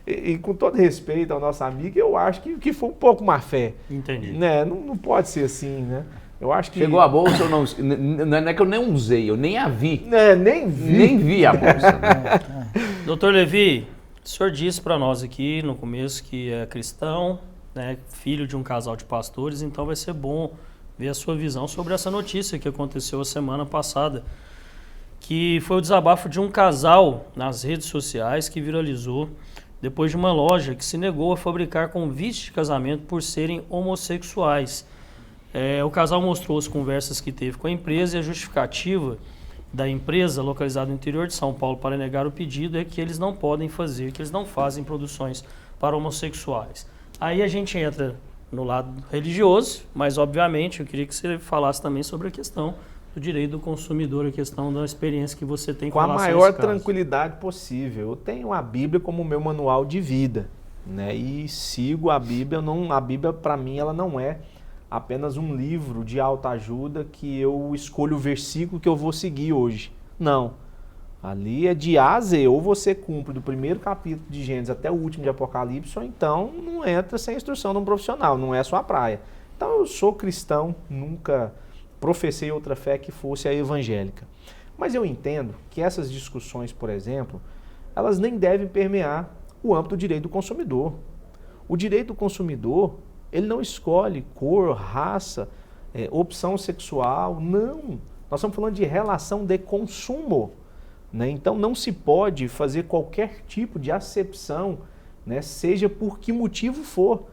e com todo respeito ao nosso amigo, eu acho que foi um pouco má fé. Entendi. Né? Não pode ser assim, né? Eu acho que... Chegou a bolsa, eu não é que eu nem usei, eu nem a vi. Nem vi. Nem vi a bolsa. Né? Doutor Levi, o senhor disse para nós aqui no começo que é cristão, né, filho de um casal de pastores, então vai ser bom ver a sua visão sobre essa notícia que aconteceu a semana passada, que foi o desabafo de um casal nas redes sociais que viralizou depois de uma loja que se negou a fabricar convites de casamento por serem homossexuais. O casal mostrou as conversas que teve com a empresa e a justificativa da empresa localizada no interior de São Paulo para negar o pedido é que eles não podem fazer, que eles não fazem produções para homossexuais. Aí a gente entra no lado religioso, mas obviamente eu queria que você falasse também sobre a questão do direito do consumidor, a questão da experiência que você tem com a maior tranquilidade possível. Eu tenho a Bíblia como meu manual de vida, né? E sigo a Bíblia. A Bíblia para mim ela não é apenas um livro de autoajuda que eu escolho o versículo que eu vou seguir hoje. Não. Ali é de A a Z. Ou você cumpre do primeiro capítulo de Gênesis até o último de Apocalipse, ou então não entra sem a instrução de um profissional, não é sua praia. Então eu sou cristão, nunca professei outra fé que fosse a evangélica. Mas eu entendo que essas discussões, por exemplo, elas nem devem permear o âmbito do direito do consumidor. O direito do consumidor, ele não escolhe cor, raça, opção sexual, não. Nós estamos falando de relação de consumo, né? Então não se pode fazer qualquer tipo de acepção, né? Seja por que motivo for,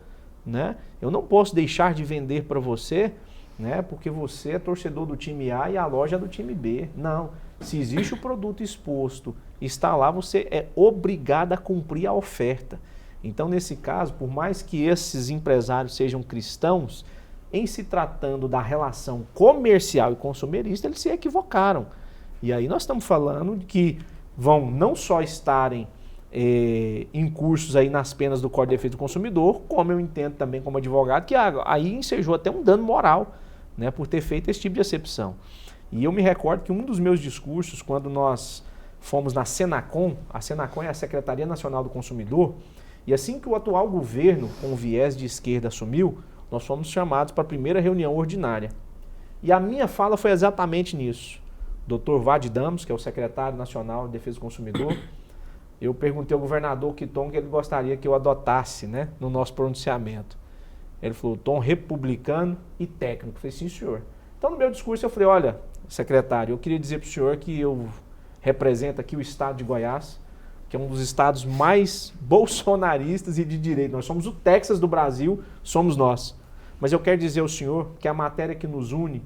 né? Eu não posso deixar de vender para você, né? Porque você é torcedor do time A e a loja é do time B. Não. Se existe o produto exposto, está lá, você é obrigado a cumprir a oferta. Então, nesse caso, por mais que esses empresários sejam cristãos, em se tratando da relação comercial e consumerista, eles se equivocaram. E aí nós estamos falando de que vão não só estarem incursos aí nas penas do Código de Defesa do Consumidor, como eu entendo também como advogado, que aí ensejou até um dano moral, né, por ter feito esse tipo de acepção. E eu me recordo que um dos meus discursos, quando nós fomos na Senacom, a Senacom é a Secretaria Nacional do Consumidor, e assim que o atual governo, com o viés de esquerda, assumiu, nós fomos chamados para a primeira reunião ordinária. E a minha fala foi exatamente nisso. Dr. Vade Damos, que é o secretário nacional de Defesa do Consumidor, eu perguntei ao governador que tom que ele gostaria que eu adotasse, né, no nosso pronunciamento. Ele falou, tom republicano e técnico. Eu falei, sim, senhor. Então, no meu discurso, eu falei, olha, secretário, eu queria dizer para o senhor que eu represento aqui o estado de Goiás, que é um dos estados mais bolsonaristas e de direita. Nós somos o Texas do Brasil, somos nós. Mas eu quero dizer ao senhor que a matéria que nos une,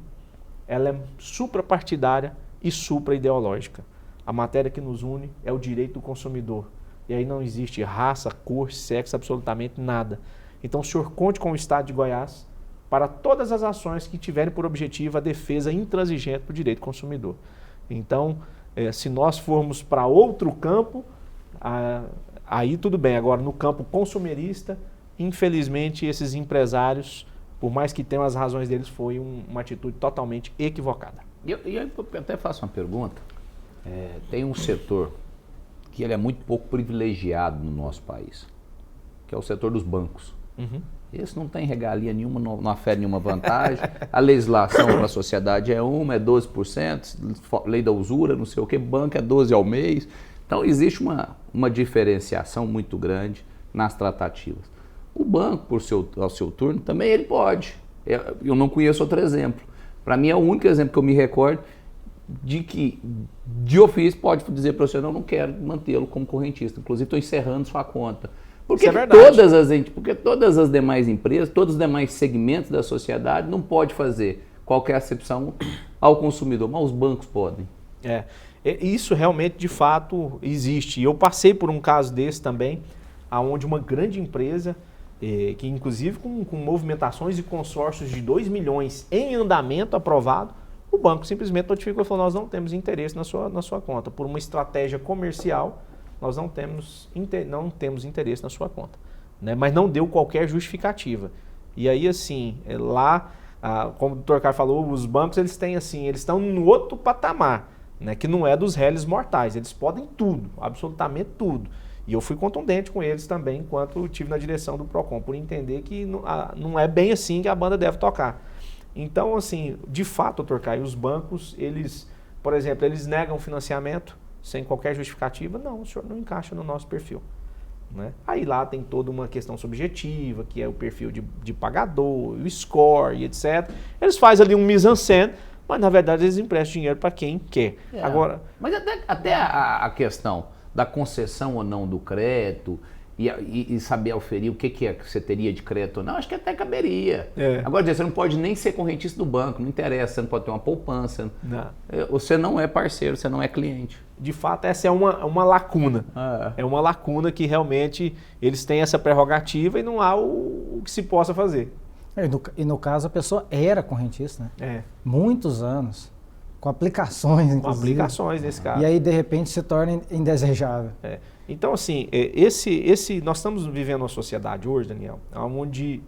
ela é suprapartidária e supra-ideológica. A matéria que nos une é o direito do consumidor. E aí não existe raça, cor, sexo, absolutamente nada. Então o senhor conte com o estado de Goiás para todas as ações que tiverem por objetivo a defesa intransigente do direito do consumidor. Então, se nós formos para outro campo, aí tudo bem. Agora, no campo consumerista, infelizmente, esses empresários, por mais que tenham as razões deles, foi uma atitude totalmente equivocada. E eu até faço uma pergunta. Tem um setor que ele é muito pouco privilegiado no nosso país, que é o setor dos bancos. Uhum. Esse não tem regalia nenhuma, não afere nenhuma vantagem. A legislação para a sociedade é 12%, lei da usura, não sei o que, banco é 12 ao mês. Então existe uma diferenciação muito grande nas tratativas. O banco, ao seu turno, também ele pode. Eu não conheço outro exemplo. Para mim é o único exemplo que eu me recordo de que, de ofício, pode dizer para você, não quero mantê-lo como correntista. Inclusive estou encerrando sua conta. Porque todas as demais empresas, todos os demais segmentos da sociedade não pode fazer qualquer acepção ao consumidor, mas os bancos podem. Isso realmente, de fato, existe. Eu passei por um caso desse também, onde uma grande empresa, que inclusive com movimentações e consórcios de 2 milhões em andamento aprovado, o banco simplesmente notificou e falou, nós não temos interesse na sua conta. Por uma estratégia comercial, nós não temos interesse na sua conta. né? Mas não deu qualquer justificativa. E aí, assim, lá, como o doutor Caio falou, os bancos, eles têm assim, eles estão no outro patamar, né? Que não é dos réis mortais, eles podem tudo, absolutamente tudo. E eu fui contundente com eles também, enquanto estive na direção do PROCON, por entender que não é bem assim que a banda deve tocar. Então, assim, de fato, doutor Caio, os bancos, eles, por exemplo, eles negam financiamento sem qualquer justificativa. Não, o senhor não encaixa no nosso perfil, né? Aí lá tem toda uma questão subjetiva, que é o perfil de pagador, o score e etc. Eles fazem ali um mise-en-scène, mas na verdade eles emprestam dinheiro para quem quer. Agora, mas até a questão da concessão ou não do crédito e saber oferir o que é que você teria de crédito ou não, acho que até caberia. Agora, você não pode nem ser correntista do banco, não interessa, você não pode ter uma poupança. Não. Você não é parceiro, você não é cliente. De fato, essa é uma lacuna. É uma lacuna que realmente eles têm essa prerrogativa e não há o que se possa fazer. E no caso, a pessoa era correntista, né? Muitos anos. Com aplicações, inclusive. Com aplicações, nesse caso. E aí, de repente, se torna indesejável. Então, assim, nós estamos vivendo uma sociedade hoje, Daniel, onde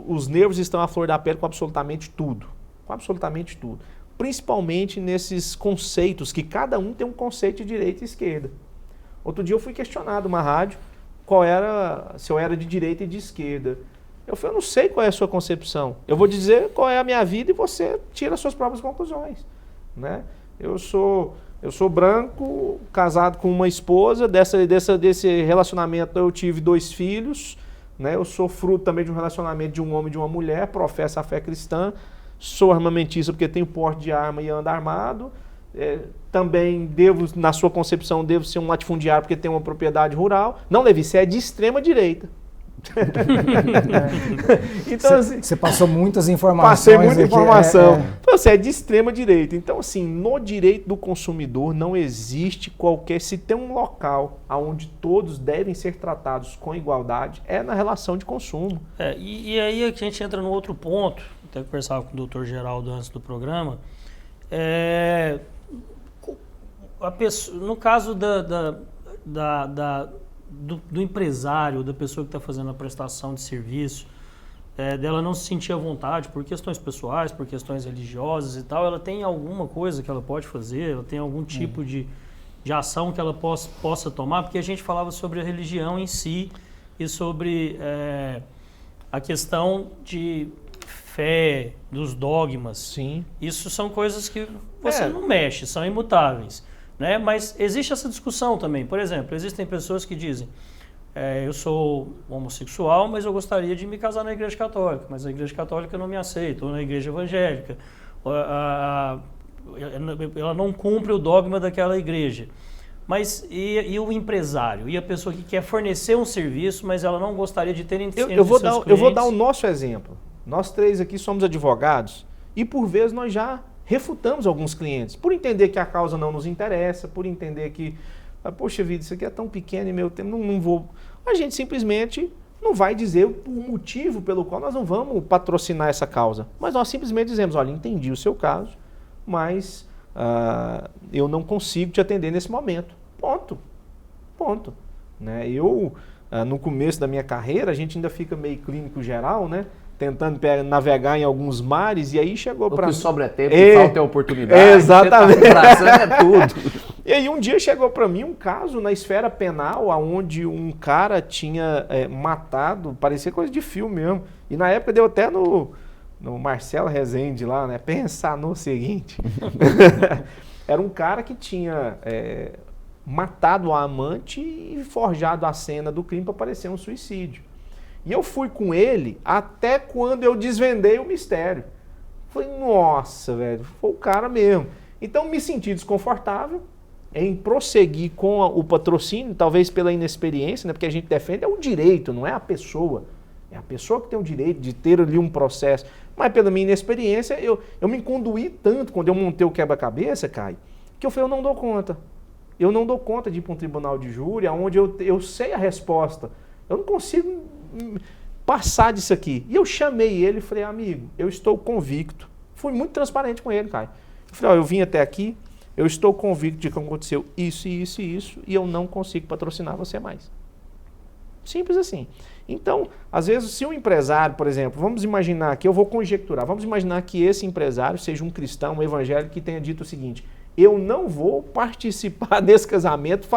os nervos estão à flor da pele com absolutamente tudo. Com absolutamente tudo. Principalmente nesses conceitos, que cada um tem um conceito de direita e esquerda. Outro dia eu fui questionado numa rádio se eu era de direita e de esquerda. Eu falei, eu não sei qual é a sua concepção. Eu vou dizer qual é a minha vida e você tira as suas próprias conclusões, né? Eu sou branco, casado com uma esposa, desse relacionamento eu tive 2 filhos, né? Eu sou fruto também de um relacionamento de um homem e de uma mulher, professo a fé cristã, sou armamentista porque tenho porte de arma e ando armado, também na sua concepção, devo ser um latifundiário porque tenho uma propriedade rural. Não, Levi, você é de extrema direita. Então, assim, você passou muitas informações. Passei muita informação. Você é de extrema direita. Então, assim, no direito do consumidor não existe se tem um local onde todos devem ser tratados com igualdade, é na relação de consumo. E aí a gente entra no outro ponto, até conversava com o doutor Geraldo antes do programa, no caso do empresário, da pessoa que está fazendo a prestação de serviço, dela não se sentir à vontade por questões pessoais, por questões religiosas e tal, ela tem alguma coisa que ela pode fazer, ela tem algum tipo de ação que ela possa tomar, porque a gente falava sobre a religião em si e sobre a questão de fé, dos dogmas. Sim. Isso são coisas que você não mexe, são imutáveis. Né? Mas existe essa discussão também. Por exemplo, existem pessoas que dizem eu sou homossexual, mas eu gostaria de me casar na igreja católica, mas a igreja católica não me aceita, ou na igreja evangélica. Ela não cumpre o dogma daquela igreja. Mas e o empresário? E a pessoa que quer fornecer um serviço, mas ela não gostaria de ter eu vou dar o nosso exemplo. Nós 3 aqui somos advogados e por vezes nós já refutamos alguns clientes, por entender que a causa não nos interessa, por entender que, poxa vida, isso aqui é tão pequeno e meu tempo, não vou... A gente simplesmente não vai dizer o motivo pelo qual nós não vamos patrocinar essa causa. Mas nós simplesmente dizemos, olha, entendi o seu caso, mas eu não consigo te atender nesse momento. Ponto. Né? No começo da minha carreira, a gente ainda fica meio clínico geral, né? Tentando navegar em alguns mares, e aí chegou para... O que sobra é tempo, falta é oportunidade. Exatamente. É tudo. E aí um dia chegou para mim um caso na esfera penal, onde um cara tinha matado, parecia coisa de filme mesmo, e na época deu até no Marcelo Rezende lá, né? Pensar no seguinte. Era um cara que tinha matado a amante e forjado a cena do crime para parecer um suicídio. E eu fui com ele até quando eu desvendei o mistério. Falei, nossa, velho, foi o cara mesmo. Então me senti desconfortável em prosseguir com o patrocínio, talvez pela inexperiência, né? Porque a gente defende o direito, não é a pessoa. É a pessoa que tem o direito de ter ali um processo. Mas pela minha inexperiência, eu me conduí tanto quando eu montei o quebra-cabeça, Caio, que eu falei, eu não dou conta. Eu não dou conta de ir para um tribunal de júri, onde eu sei a resposta. Eu não consigo passar disso aqui. E eu chamei ele e falei, amigo, eu estou convicto. Fui muito transparente com ele, Caio. Eu falei, eu vim até aqui, eu estou convicto de que aconteceu isso e isso e isso, e eu não consigo patrocinar você mais. Simples assim. Então, às vezes, se um empresário, por exemplo, vamos imaginar que eu vou conjecturar, vamos imaginar que esse empresário seja um cristão, um evangélico que tenha dito o seguinte: eu não vou participar desse casamento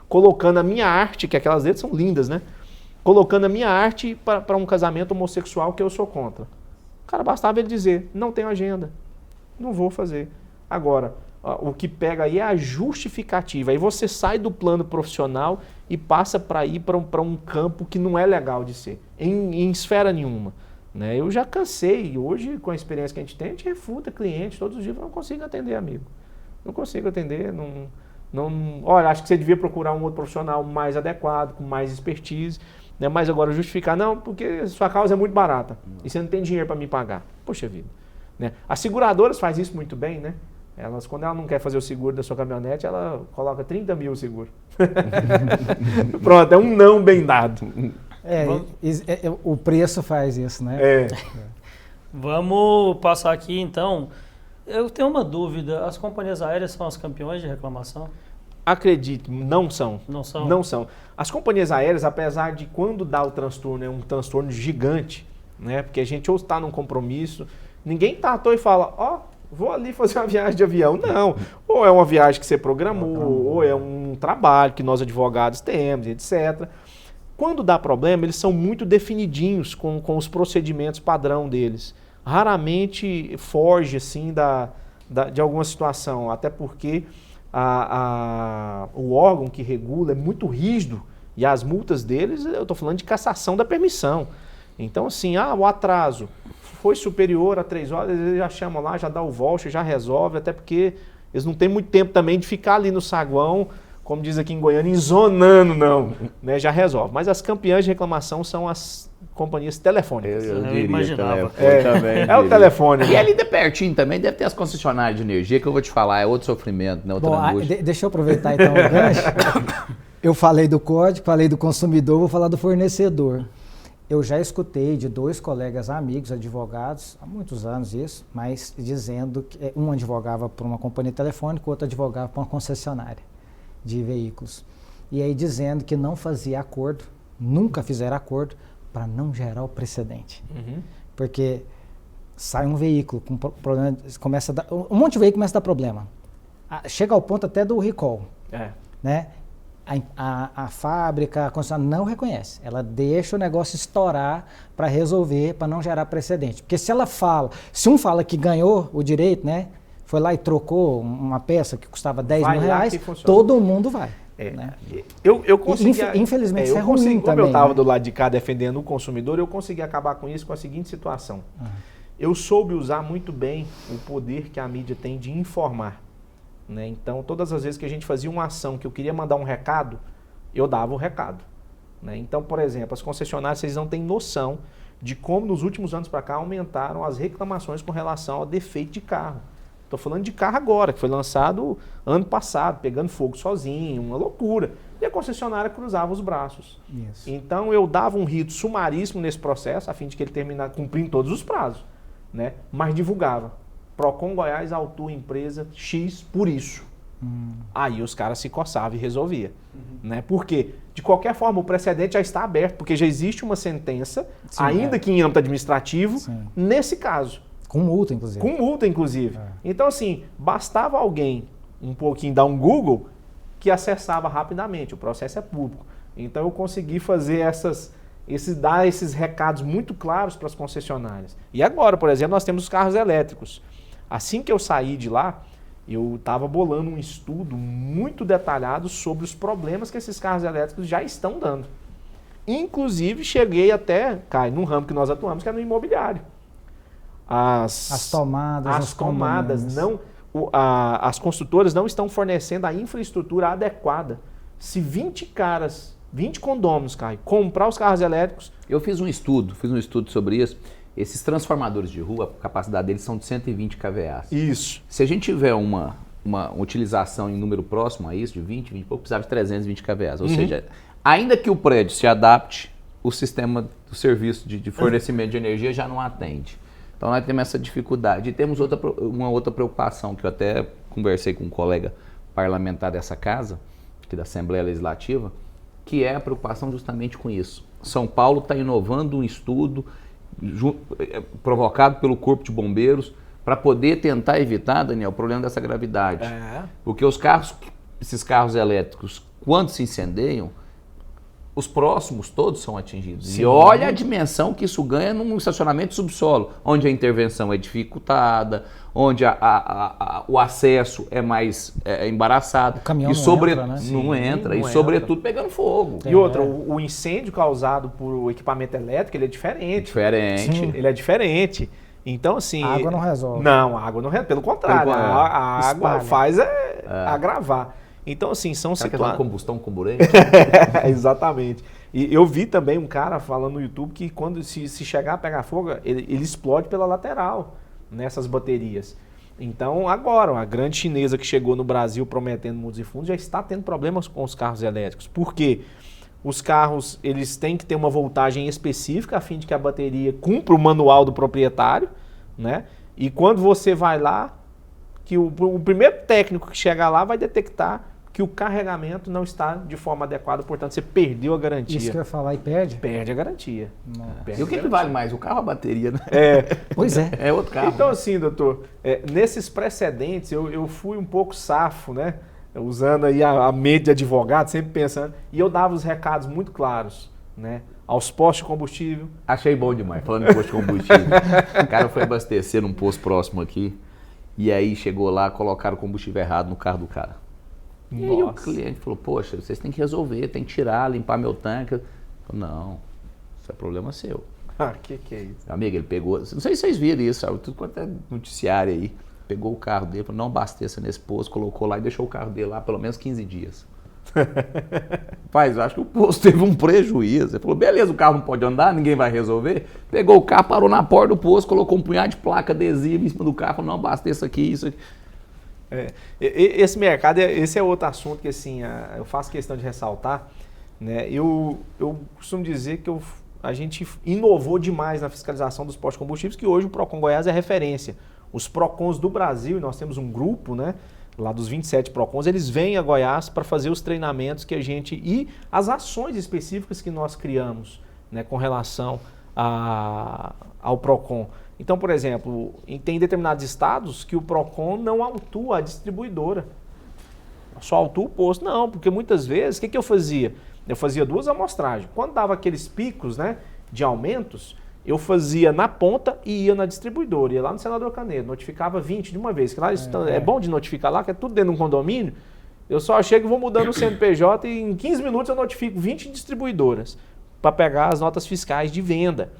colocando a minha arte, que aquelas letras são lindas, né? Colocando a minha arte para um casamento homossexual que eu sou contra. Cara, bastava ele dizer, não tenho agenda, não vou fazer. Agora, o que pega aí é a justificativa. Aí você sai do plano profissional e passa para ir para um campo que não é legal de ser, em esfera nenhuma. Né? Eu já cansei, hoje com a experiência que a gente refuta cliente todos os dias, eu não consigo atender, amigo. Não consigo atender, olha, acho que você devia procurar um outro profissional mais adequado, com mais expertise, né? Mas agora justificar, não, porque sua causa é muito barata e você não tem dinheiro para me pagar. Poxa vida. Né? As seguradoras fazem isso muito bem, né? Quando ela não quer fazer o seguro da sua caminhonete, ela coloca 30 mil o seguro. Pronto, é um não bem dado. O preço faz isso, né? Vamos passar aqui, então. Eu tenho uma dúvida. As companhias aéreas são as campeões de reclamação? Acredite, não são. Não são? Não são. As companhias aéreas, apesar de quando dá o transtorno, é um transtorno gigante, né? Porque a gente ou está num compromisso, ninguém tá à toa e fala, vou ali fazer uma viagem de avião. Não. Ou é uma viagem que você programou, ou é um trabalho que nós advogados temos, etc. Quando dá problema, eles são muito definidinhos com os procedimentos padrão deles. Raramente foge assim de alguma situação, até porque o órgão que regula é muito rígido e as multas deles, eu estou falando de cassação da permissão. Então assim, o atraso foi superior a 3 horas, eles já chamam lá, já dá o voucher, já resolve, até porque eles não têm muito tempo também de ficar ali no saguão, como diz aqui em Goiânia, enzonando não, né? Já resolve. Mas as campeãs de reclamação são as companhias telefônicas. Eu imaginava. É o telefone. E ali de pertinho também deve ter as concessionárias de energia, que eu vou te falar, é outro sofrimento, né? Outra angústia. Deixa eu aproveitar então o gancho. Eu falei do código, falei do consumidor, vou falar do fornecedor. Eu já escutei de 2 colegas amigos, advogados, há muitos anos isso, mas dizendo que um advogava para uma companhia telefônica, o outro advogava para uma concessionária de veículos. E aí dizendo que não fazia acordo, nunca fizeram acordo, para não gerar o precedente. Porque sai um veículo com problema, um monte de veículo começa a dar problema. Chega ao ponto até do recall. Né? A fábrica, a concessionária não reconhece. Ela deixa o negócio estourar para resolver, para não gerar precedente. Porque se um fala que ganhou o direito, né, foi lá e trocou uma peça que custava 10 mil reais, todo mundo vai. Né? Eu consegui, infelizmente, isso é ruim como também. Eu estava né? do lado de cá defendendo o consumidor, eu consegui acabar com isso com a seguinte situação. Eu soube usar muito bem o poder que a mídia tem de informar. Né? Então, todas as vezes que a gente fazia uma ação que eu queria mandar um recado, eu dava o recado. Né? Então, por exemplo, as concessionárias, vocês não têm noção de como nos últimos anos para cá aumentaram as reclamações com relação ao defeito de carro. Estou falando de carro agora, que foi lançado ano passado, pegando fogo sozinho, uma loucura. E a concessionária cruzava os braços. Isso. Então eu dava um rito sumaríssimo nesse processo, a fim de que ele terminasse cumprindo todos os prazos. Né? Mas divulgava. Procon Goiás autua empresa X por isso. Aí os caras se coçavam e resolvia. Né? Por quê? De qualquer forma, o precedente já está aberto, porque já existe uma sentença, ainda que em âmbito administrativo, nesse caso. Com multa, inclusive. Com multa, inclusive. Então, assim, bastava alguém um pouquinho dar um Google que acessava rapidamente. O processo é público. Então, eu consegui fazer dar esses recados muito claros para as concessionárias. E agora, por exemplo, nós temos os carros elétricos. Assim que eu saí de lá, eu estava bolando um estudo muito detalhado sobre os problemas que esses carros elétricos já estão dando. Inclusive, cheguei até, num ramo que nós atuamos, que é no imobiliário. As tomadas não, as construtoras não estão fornecendo a infraestrutura adequada. Se 20 condôminos, comprar os carros elétricos... Eu fiz um estudo sobre isso. Esses transformadores de rua, a capacidade deles são de 120 kVA. Isso. Se a gente tiver uma utilização em número próximo a isso, de 20 e pouco, precisava de 320 kVA. Ou seja, ainda que o prédio se adapte, o sistema do serviço de fornecimento de energia já não atende. Então nós temos essa dificuldade. E temos uma outra preocupação, que eu até conversei com um colega parlamentar dessa casa, aqui da Assembleia Legislativa, que é a preocupação justamente com isso. São Paulo está inovando um estudo provocado pelo Corpo de Bombeiros para poder tentar evitar, Daniel, o problema dessa gravidade. Porque esses carros elétricos, quando se incendeiam, os próximos todos são atingidos. Sim. E olha a dimensão que isso ganha num estacionamento de subsolo, onde a intervenção é dificultada, onde o acesso é mais embaraçado. O caminhão não entra, e sobretudo pegando fogo. E outra, o incêndio causado por equipamento elétrico, ele é diferente. Sim. Ele é diferente. Então, assim... A água não resolve. Não, a água não resolve. Pelo contrário, a água faz agravar. Então, assim, são situações... combustão comburente? Exatamente. E eu vi também um cara falando no YouTube que quando se chegar a pegar fogo, ele explode pela lateral nessas baterias. Então, agora, a grande chinesa que chegou no Brasil prometendo mundos e fundos já está tendo problemas com os carros elétricos. Por quê? Os carros, eles têm que ter uma voltagem específica a fim de que a bateria cumpra o manual do proprietário, né? E quando você vai lá, que o primeiro técnico que chegar lá vai detectar que o carregamento não está de forma adequada, portanto você perdeu a garantia. Isso que eu ia falar, e perde? Perde a garantia. E o que vale mais? O carro ou a bateria, né? Pois é. É outro carro. Então assim, doutor, nesses precedentes eu fui um pouco safo, né? Usando aí a mente de advogado, sempre pensando, e eu dava os recados muito claros, né? Aos postos de combustível. Achei bom demais, falando em posto de combustível. O cara foi abastecer num posto próximo aqui, e aí chegou lá, colocaram o combustível errado no carro do cara. E aí o cliente falou, poxa, vocês têm que resolver, tem que tirar, limpar meu tanque. Eu falei, não, isso é problema seu. Que é isso? Amigo, ele pegou, não sei se vocês viram isso, sabe? Tudo quanto é noticiário aí. Pegou o carro dele, falou, não abasteça nesse posto, colocou lá e deixou o carro dele lá pelo menos 15 dias. Rapaz, eu acho que o posto teve um prejuízo. Ele falou, beleza, o carro não pode andar, ninguém vai resolver. Pegou o carro, parou na porta do posto, colocou um punhado de placa adesiva em cima do carro, falou, não abasteça aqui, isso aqui. Esse mercado, esse é outro assunto que assim, eu faço questão de ressaltar, né? Eu costumo dizer que a gente inovou demais na fiscalização dos postos de combustíveis, que hoje o Procon Goiás é referência. Os Procons do Brasil, e nós temos um grupo, né, lá dos 27 Procons, eles vêm a Goiás para fazer os treinamentos que a gente... E as ações específicas que nós criamos, né, com relação ao Procon. Então, por exemplo, tem determinados estados que o Procon não autua a distribuidora. Só autua o posto. Não, porque muitas vezes, o que eu fazia? Eu fazia 2 amostragens. Quando dava aqueles picos, né, de aumentos, eu fazia na ponta e ia na distribuidora. Ia lá no Senador Canedo, notificava 20 de uma vez. Que lá é bom de notificar lá, que é tudo dentro de um condomínio. Eu só chego e vou mudando o CNPJ e em 15 minutos eu notifico 20 distribuidoras para pegar as notas fiscais de venda.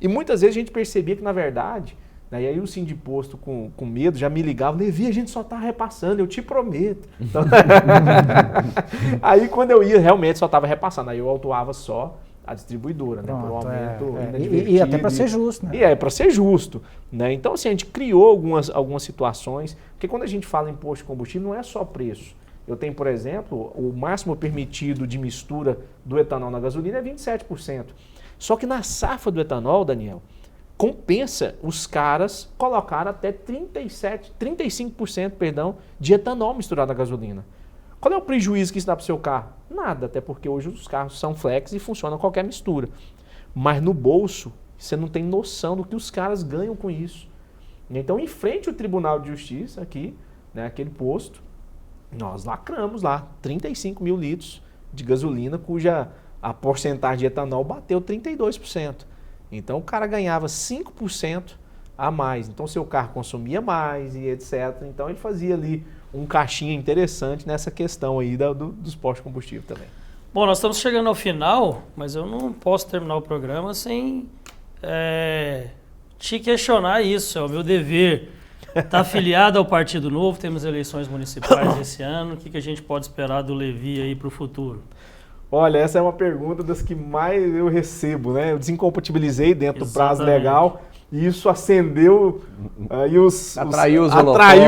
E muitas vezes a gente percebia que, na verdade, né, e aí o Sindiposto com medo já me ligava, Levi, a gente só está repassando, eu te prometo. Então, aí quando eu ia, realmente só estava repassando, aí eu autuava só a distribuidora, né, por um aumento e até para ser justo, né? E para ser justo, né? Então, assim, a gente criou algumas situações, porque quando a gente fala em imposto de combustível, não é só preço. Eu tenho, por exemplo, o máximo permitido de mistura do etanol na gasolina é 27%. Só que na safra do etanol, Daniel, compensa os caras colocar até 35% de etanol misturado na gasolina. Qual é o prejuízo que isso dá para o seu carro? Nada, até porque hoje os carros são flex e funcionam qualquer mistura. Mas no bolso, você não tem noção do que os caras ganham com isso. Então, em frente ao Tribunal de Justiça, aqui, né, aquele posto, nós lacramos lá 35 mil litros de gasolina, cuja a porcentagem de etanol bateu 32%. Então, o cara ganhava 5% a mais. Então, seu carro consumia mais e etc. Então, ele fazia ali um caixinha interessante nessa questão aí dos postos de combustível também. Bom, nós estamos chegando ao final, mas eu não posso terminar o programa sem te questionar isso. É o meu dever. Está afiliado ao Partido Novo, temos eleições municipais esse ano. O que a gente pode esperar do Levi aí para o futuro? Olha, essa é uma pergunta das que mais eu recebo, né? Eu desincompatibilizei dentro do prazo legal e isso acendeu aí atraiu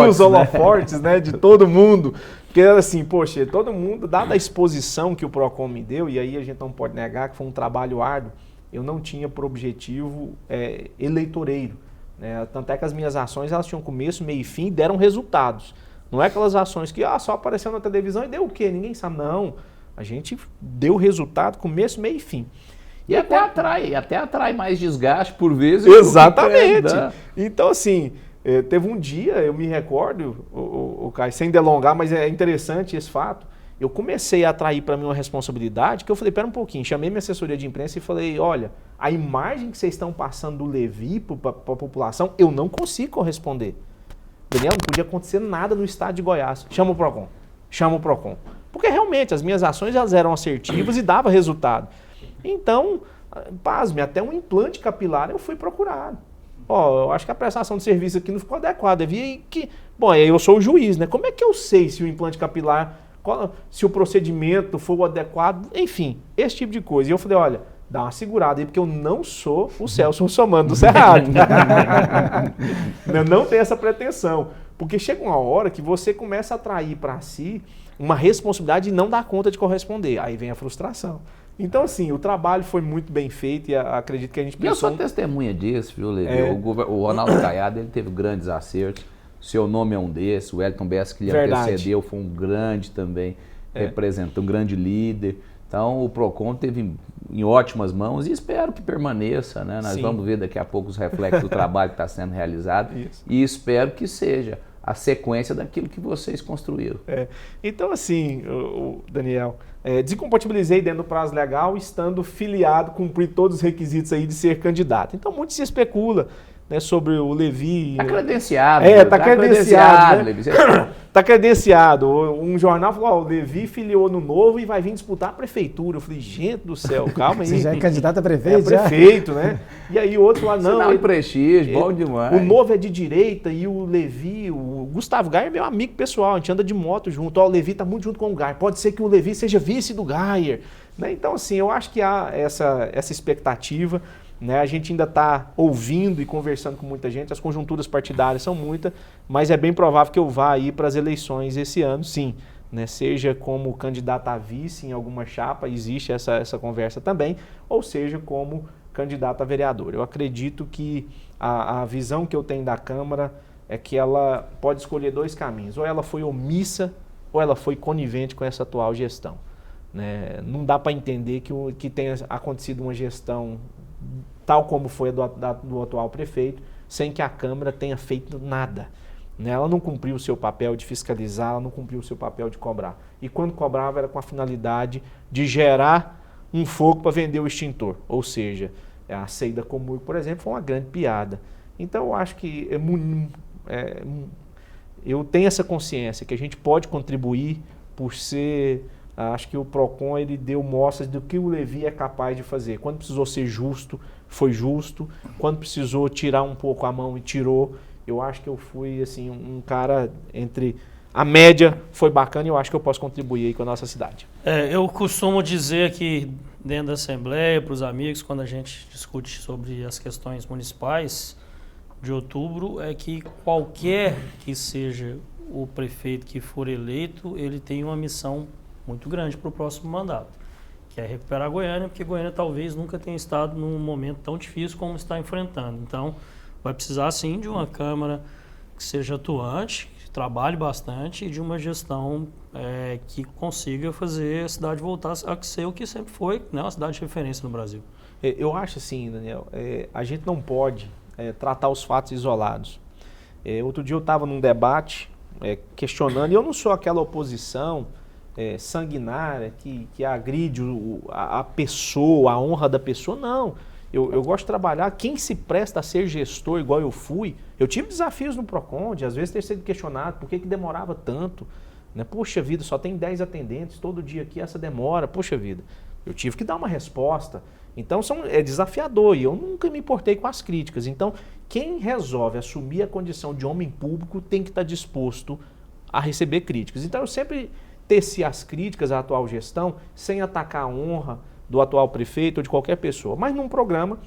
os holofotes, né, de todo mundo. Porque assim, poxa, todo mundo, dada a exposição que o Procon me deu, e aí a gente não pode negar que foi um trabalho árduo, eu não tinha por objetivo eleitoreiro. Né? Tanto é que as minhas ações elas tinham começo, meio e fim e deram resultados. Não é aquelas ações que só apareceu na televisão e deu o quê? Ninguém sabe. Não. A gente deu resultado começo, meio e fim. E até atrai mais desgaste por vezes. Exatamente. Então, assim, teve um dia, eu me recordo, o Caio, sem delongar, mas é interessante esse fato, eu comecei a atrair para mim uma responsabilidade, que eu falei, pera um pouquinho, chamei minha assessoria de imprensa e falei, olha, a imagem que vocês estão passando do Levi para a população, eu não consigo corresponder. Daniel, não podia acontecer nada no estado de Goiás. Chama o PROCON. Porque realmente as minhas ações elas eram assertivas e dava resultado. Então, pasme, até um implante capilar eu fui procurado. Eu acho que a prestação de serviço aqui não ficou adequada. Bom, eu sou o juiz, né? Como é que eu sei se o implante capilar, se o procedimento for o adequado? Enfim, esse tipo de coisa. E eu falei, olha, dá uma segurada aí, porque eu não sou o Celso Russomano do Cerrado. Eu não tenho essa pretensão. Porque chega uma hora que você começa a atrair para si uma responsabilidade e não dá conta de corresponder. Aí vem a frustração. Então, assim, o trabalho foi muito bem feito e acredito que a gente pensou... Eu sou testemunha disso, viu, Levi? O Ronaldo Caiado, ele teve grandes acertos. Seu nome é um desses. O Wellington Bess, que lhe antecedeu, foi um grande também, representante, um grande líder. Então, o PROCON teve em ótimas mãos e espero que permaneça, né? Nós vamos ver daqui a pouco os reflexos do trabalho que está sendo realizado. Isso. E espero que seja a sequência daquilo que vocês construíram. Então, assim, Daniel, desincompatibilizei dentro do prazo legal, estando filiado, cumprir todos os requisitos aí de ser candidato. Então, muito se especula, né, sobre o Levi. Está credenciado. Está credenciado. Né? Está credenciado. Um jornal falou, o Levi filiou no Novo e vai vir disputar a prefeitura. Eu falei, gente do céu, calma aí. Você já é candidato a prefeito? Prefeito, né? E aí o outro falou, não. Sinal de prestígio, bom demais. O Novo é de direita e o Levi, o Gustavo Gayer é meu amigo pessoal, a gente anda de moto junto. O Levi está muito junto com o Gayer. Pode ser que o Levi seja vice do Gayer. Né? Então, assim, eu acho que há essa expectativa. Né? A gente ainda está ouvindo e conversando com muita gente, as conjunturas partidárias são muitas, mas é bem provável que eu vá aí para as eleições esse ano, sim. Né? Seja como candidato a vice em alguma chapa, existe essa conversa também, ou seja como candidato a vereador. Eu acredito que a visão que eu tenho da Câmara é que ela pode escolher dois caminhos, ou ela foi omissa ou ela foi conivente com essa atual gestão. Né? Não dá para entender que tenha acontecido uma gestão tal como foi a do atual prefeito, sem que a Câmara tenha feito nada. Né? Ela não cumpriu o seu papel de fiscalizar, ela não cumpriu o seu papel de cobrar. E quando cobrava era com a finalidade de gerar um fogo para vender o extintor. Ou seja, a Ceida Comur, por exemplo, foi uma grande piada. Então eu acho que eu tenho essa consciência que a gente pode contribuir por ser... Acho que o PROCON ele deu mostras do que o Levi é capaz de fazer. Quando precisou ser justo, foi justo. Quando precisou tirar um pouco a mão e tirou. Eu acho que eu fui assim, um cara entre... A média foi bacana e eu acho que eu posso contribuir aí com a nossa cidade. Eu costumo dizer aqui dentro da Assembleia, para os amigos, quando a gente discute sobre as questões municipais de outubro, é que qualquer que seja o prefeito que for eleito, ele tem uma missão muito grande para o próximo mandato, que é recuperar Goiânia, porque Goiânia talvez nunca tenha estado num momento tão difícil como está enfrentando. Então, vai precisar sim de uma Câmara que seja atuante, que trabalhe bastante e de uma gestão que consiga fazer a cidade voltar a ser o que sempre foi, né, uma cidade de referência no Brasil. Eu acho assim, Daniel, a gente não pode tratar os fatos isolados. Outro dia eu estava num debate questionando, e eu não sou aquela oposição sanguinária que agride a pessoa, a honra da pessoa, não. Eu gosto de trabalhar, quem se presta a ser gestor igual eu fui, eu tive desafios no PROCON, de às vezes ter sido questionado, por que demorava tanto? Né? Poxa vida, só tem 10 atendentes, todo dia aqui essa demora, poxa vida. Eu tive que dar uma resposta. Então é desafiador e eu nunca me importei com as críticas. Então quem resolve assumir a condição de homem público tem que estar disposto a receber críticas. Então eu sempre teci as críticas à atual gestão sem atacar a honra do atual prefeito ou de qualquer pessoa. Mas num programa,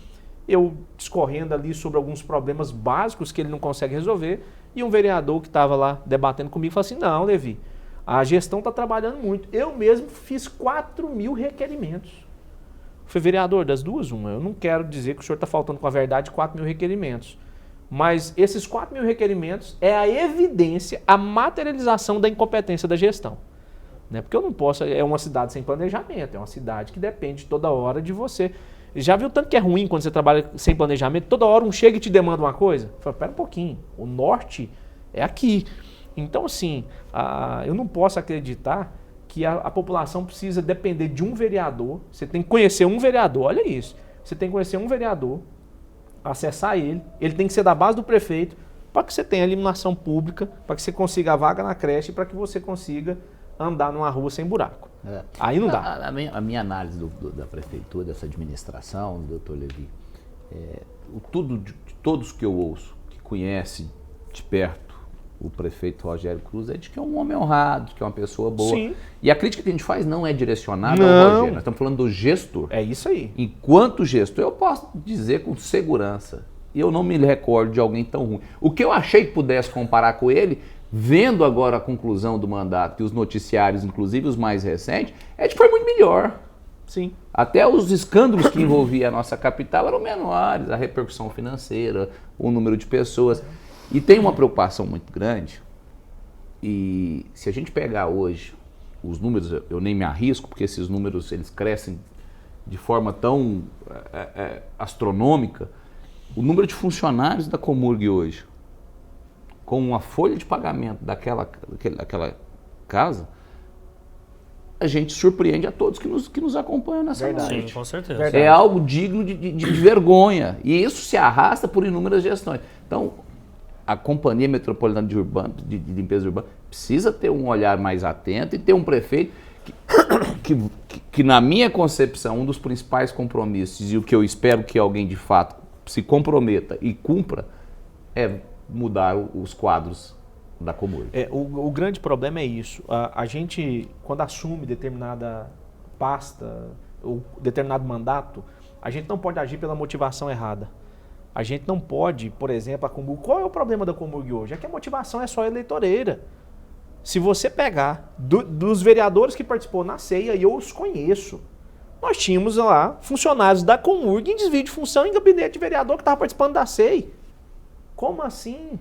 eu discorrendo ali sobre alguns problemas básicos que ele não consegue resolver, e um vereador que estava lá debatendo comigo falou assim, não, Levi, a gestão está trabalhando muito. Eu mesmo fiz 4.000 requerimentos. Falei, vereador, das duas, uma. Eu não quero dizer que o senhor está faltando com a verdade 4.000 requerimentos. Mas esses 4.000 requerimentos é a evidência, a materialização da incompetência da gestão. Né? Porque eu não posso, é uma cidade sem planejamento, é uma cidade que depende toda hora de você. Já viu tanto que é ruim quando você trabalha sem planejamento? Toda hora um chega e te demanda uma coisa? Fala, pera um pouquinho, o norte é aqui. Então, assim, eu não posso acreditar que a população precisa depender de um vereador. Você tem que conhecer um vereador, olha isso. Você tem que conhecer um vereador, acessar ele tem que ser da base do prefeito, para que você tenha iluminação pública, para que você consiga a vaga na creche, para que você consiga andar numa rua sem buraco. Aí não dá. A minha análise da prefeitura, dessa administração, doutor Levi, de todos que eu ouço, que conhecem de perto o prefeito Rogério Cruz, é de que é um homem honrado, que é uma pessoa boa. Sim. E a crítica que a gente faz não é direcionada ao Rogério, nós estamos falando do gestor. É isso aí. Enquanto gestor, eu posso dizer com segurança, e eu não me recordo de alguém tão ruim. O que eu achei que pudesse comparar com ele, vendo agora a conclusão do mandato e os noticiários, inclusive os mais recentes, é de que foi muito melhor. Sim. Até os escândalos que envolviam a nossa capital eram menores, a repercussão financeira, o número de pessoas. E tem uma preocupação muito grande, e se a gente pegar hoje os números, eu nem me arrisco, porque esses números eles crescem de forma tão astronômica, o número de funcionários da Comurg hoje, com uma folha de pagamento daquela casa, a gente surpreende a todos que nos acompanham nessa noite. Sim, com certeza. Verdade. É algo digno de vergonha. E isso se arrasta por inúmeras gestões. Então, a Companhia Metropolitana de Limpeza Urbana precisa ter um olhar mais atento e ter um prefeito que, na minha concepção, um dos principais compromissos, e o que eu espero que alguém de fato se comprometa e cumpra, é mudar os quadros da Comurg. O grande problema é isso. A gente, quando assume determinada pasta ou determinado mandato, a gente não pode agir pela motivação errada. A gente não pode, por exemplo, a Comurg... Qual é o problema da Comurg hoje? É que a motivação é só eleitoreira. Se você pegar dos vereadores que participou na ceia, e eu os conheço, nós tínhamos lá funcionários da Comurg em desvio de função em gabinete de vereador que estava participando da ceia. Como assim?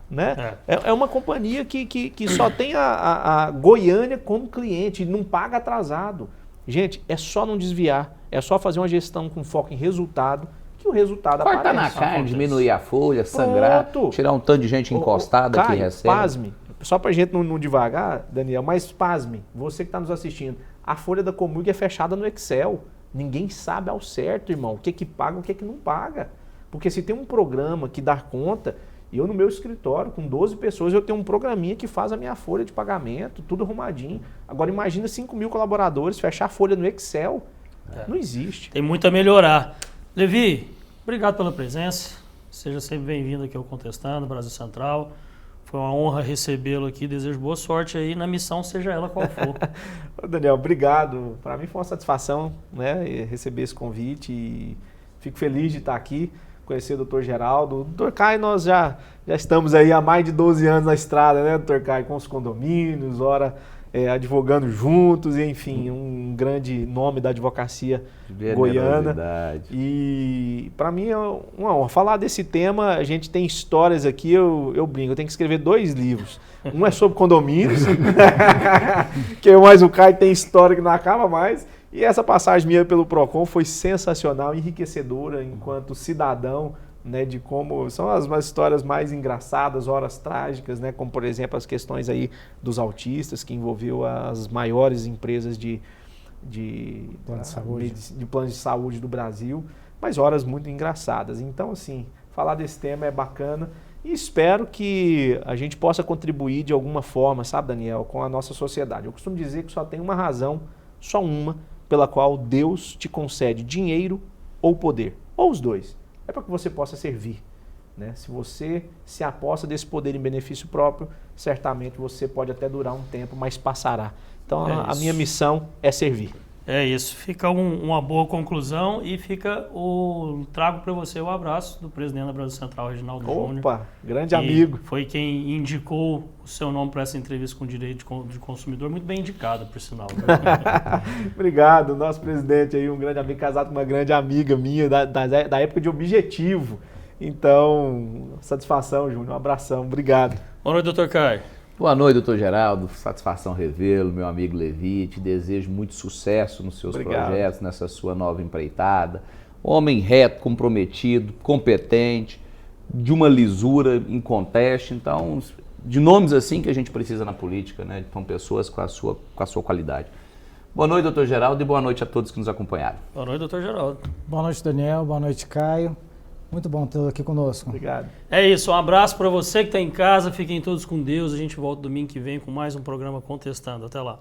Né? É uma companhia que só tem a Goiânia como cliente, não paga atrasado. Gente, é só não desviar, é só fazer uma gestão com foco em resultado, que o resultado Corta aparece. na carne, diminuir a folha, sangrar, Pronto. tirar um tanto de gente encostada Caio, que recebe. pasme, só pra gente não devagar, Daniel, mas pasme, você que está nos assistindo, a folha da Comurg é fechada no Excel. Ninguém sabe ao certo, irmão, o que paga e o que não paga. Porque se tem um programa que dá conta, eu no meu escritório, com 12 pessoas, eu tenho um programinha que faz a minha folha de pagamento, tudo arrumadinho. Agora imagina 5 mil colaboradores, fechar a folha no Excel. Não existe. Tem muito a melhorar. Levi, obrigado pela presença. Seja sempre bem-vindo aqui ao Contestando, Brasil Central. Foi uma honra recebê-lo aqui. Desejo boa sorte aí na missão, seja ela qual for. Daniel, obrigado. Para mim foi uma satisfação, né, receber esse convite e fico feliz de estar aqui, conhecer o Dr. Geraldo. O Dr. Caio, nós já estamos aí há mais de 12 anos na estrada, né, Dr. Caio, com os condomínios, ora advogando juntos, e, enfim, um grande nome da advocacia goiana. E para mim é uma honra. Falar desse tema, a gente tem histórias aqui, eu brinco, eu tenho que escrever 2 livros. Um é sobre condomínios, que mais o Caio tem história que não acaba mais. E essa passagem minha pelo PROCON foi sensacional, enriquecedora enquanto cidadão, né, de como são as histórias mais engraçadas, horas trágicas, né, como por exemplo as questões aí dos autistas, que envolveu as maiores empresas de plano de saúde do Brasil, mas horas muito engraçadas. Então, assim, falar desse tema é bacana e espero que a gente possa contribuir de alguma forma, sabe, Daniel, com a nossa sociedade. Eu costumo dizer que só tem uma razão, só uma, pela qual Deus te concede dinheiro ou poder, ou os dois. É para que você possa servir. Né? Se você se aposta desse poder em benefício próprio, certamente você pode até durar um tempo, mas passará. Então a minha missão é servir. É isso. Fica uma boa conclusão e trago para você o abraço do presidente da Brasil Central, Reginaldo Júnior. Opa, grande amigo. Foi quem indicou o seu nome para essa entrevista com o direito de consumidor, muito bem indicado, por sinal. Obrigado, nosso presidente aí, um grande amigo, casado com uma grande amiga minha da época de Objetivo. Então, satisfação, Júnior, um abração, obrigado. Boa noite, doutor Caio. Boa noite, doutor Geraldo. Satisfação revê-lo, meu amigo Levi. Te desejo muito sucesso nos seus projetos, nessa sua nova empreitada. Homem reto, comprometido, competente, de uma lisura inconteste. Então, de nomes assim que a gente precisa na política, né? Então, pessoas com a sua qualidade. Boa noite, doutor Geraldo, e boa noite a todos que nos acompanharam. Boa noite, doutor Geraldo. Boa noite, Daniel. Boa noite, Caio. Muito bom tê-lo aqui conosco. Obrigado. É isso, um abraço para você que está em casa, fiquem todos com Deus, a gente volta domingo que vem com mais um programa Contestando. Até lá.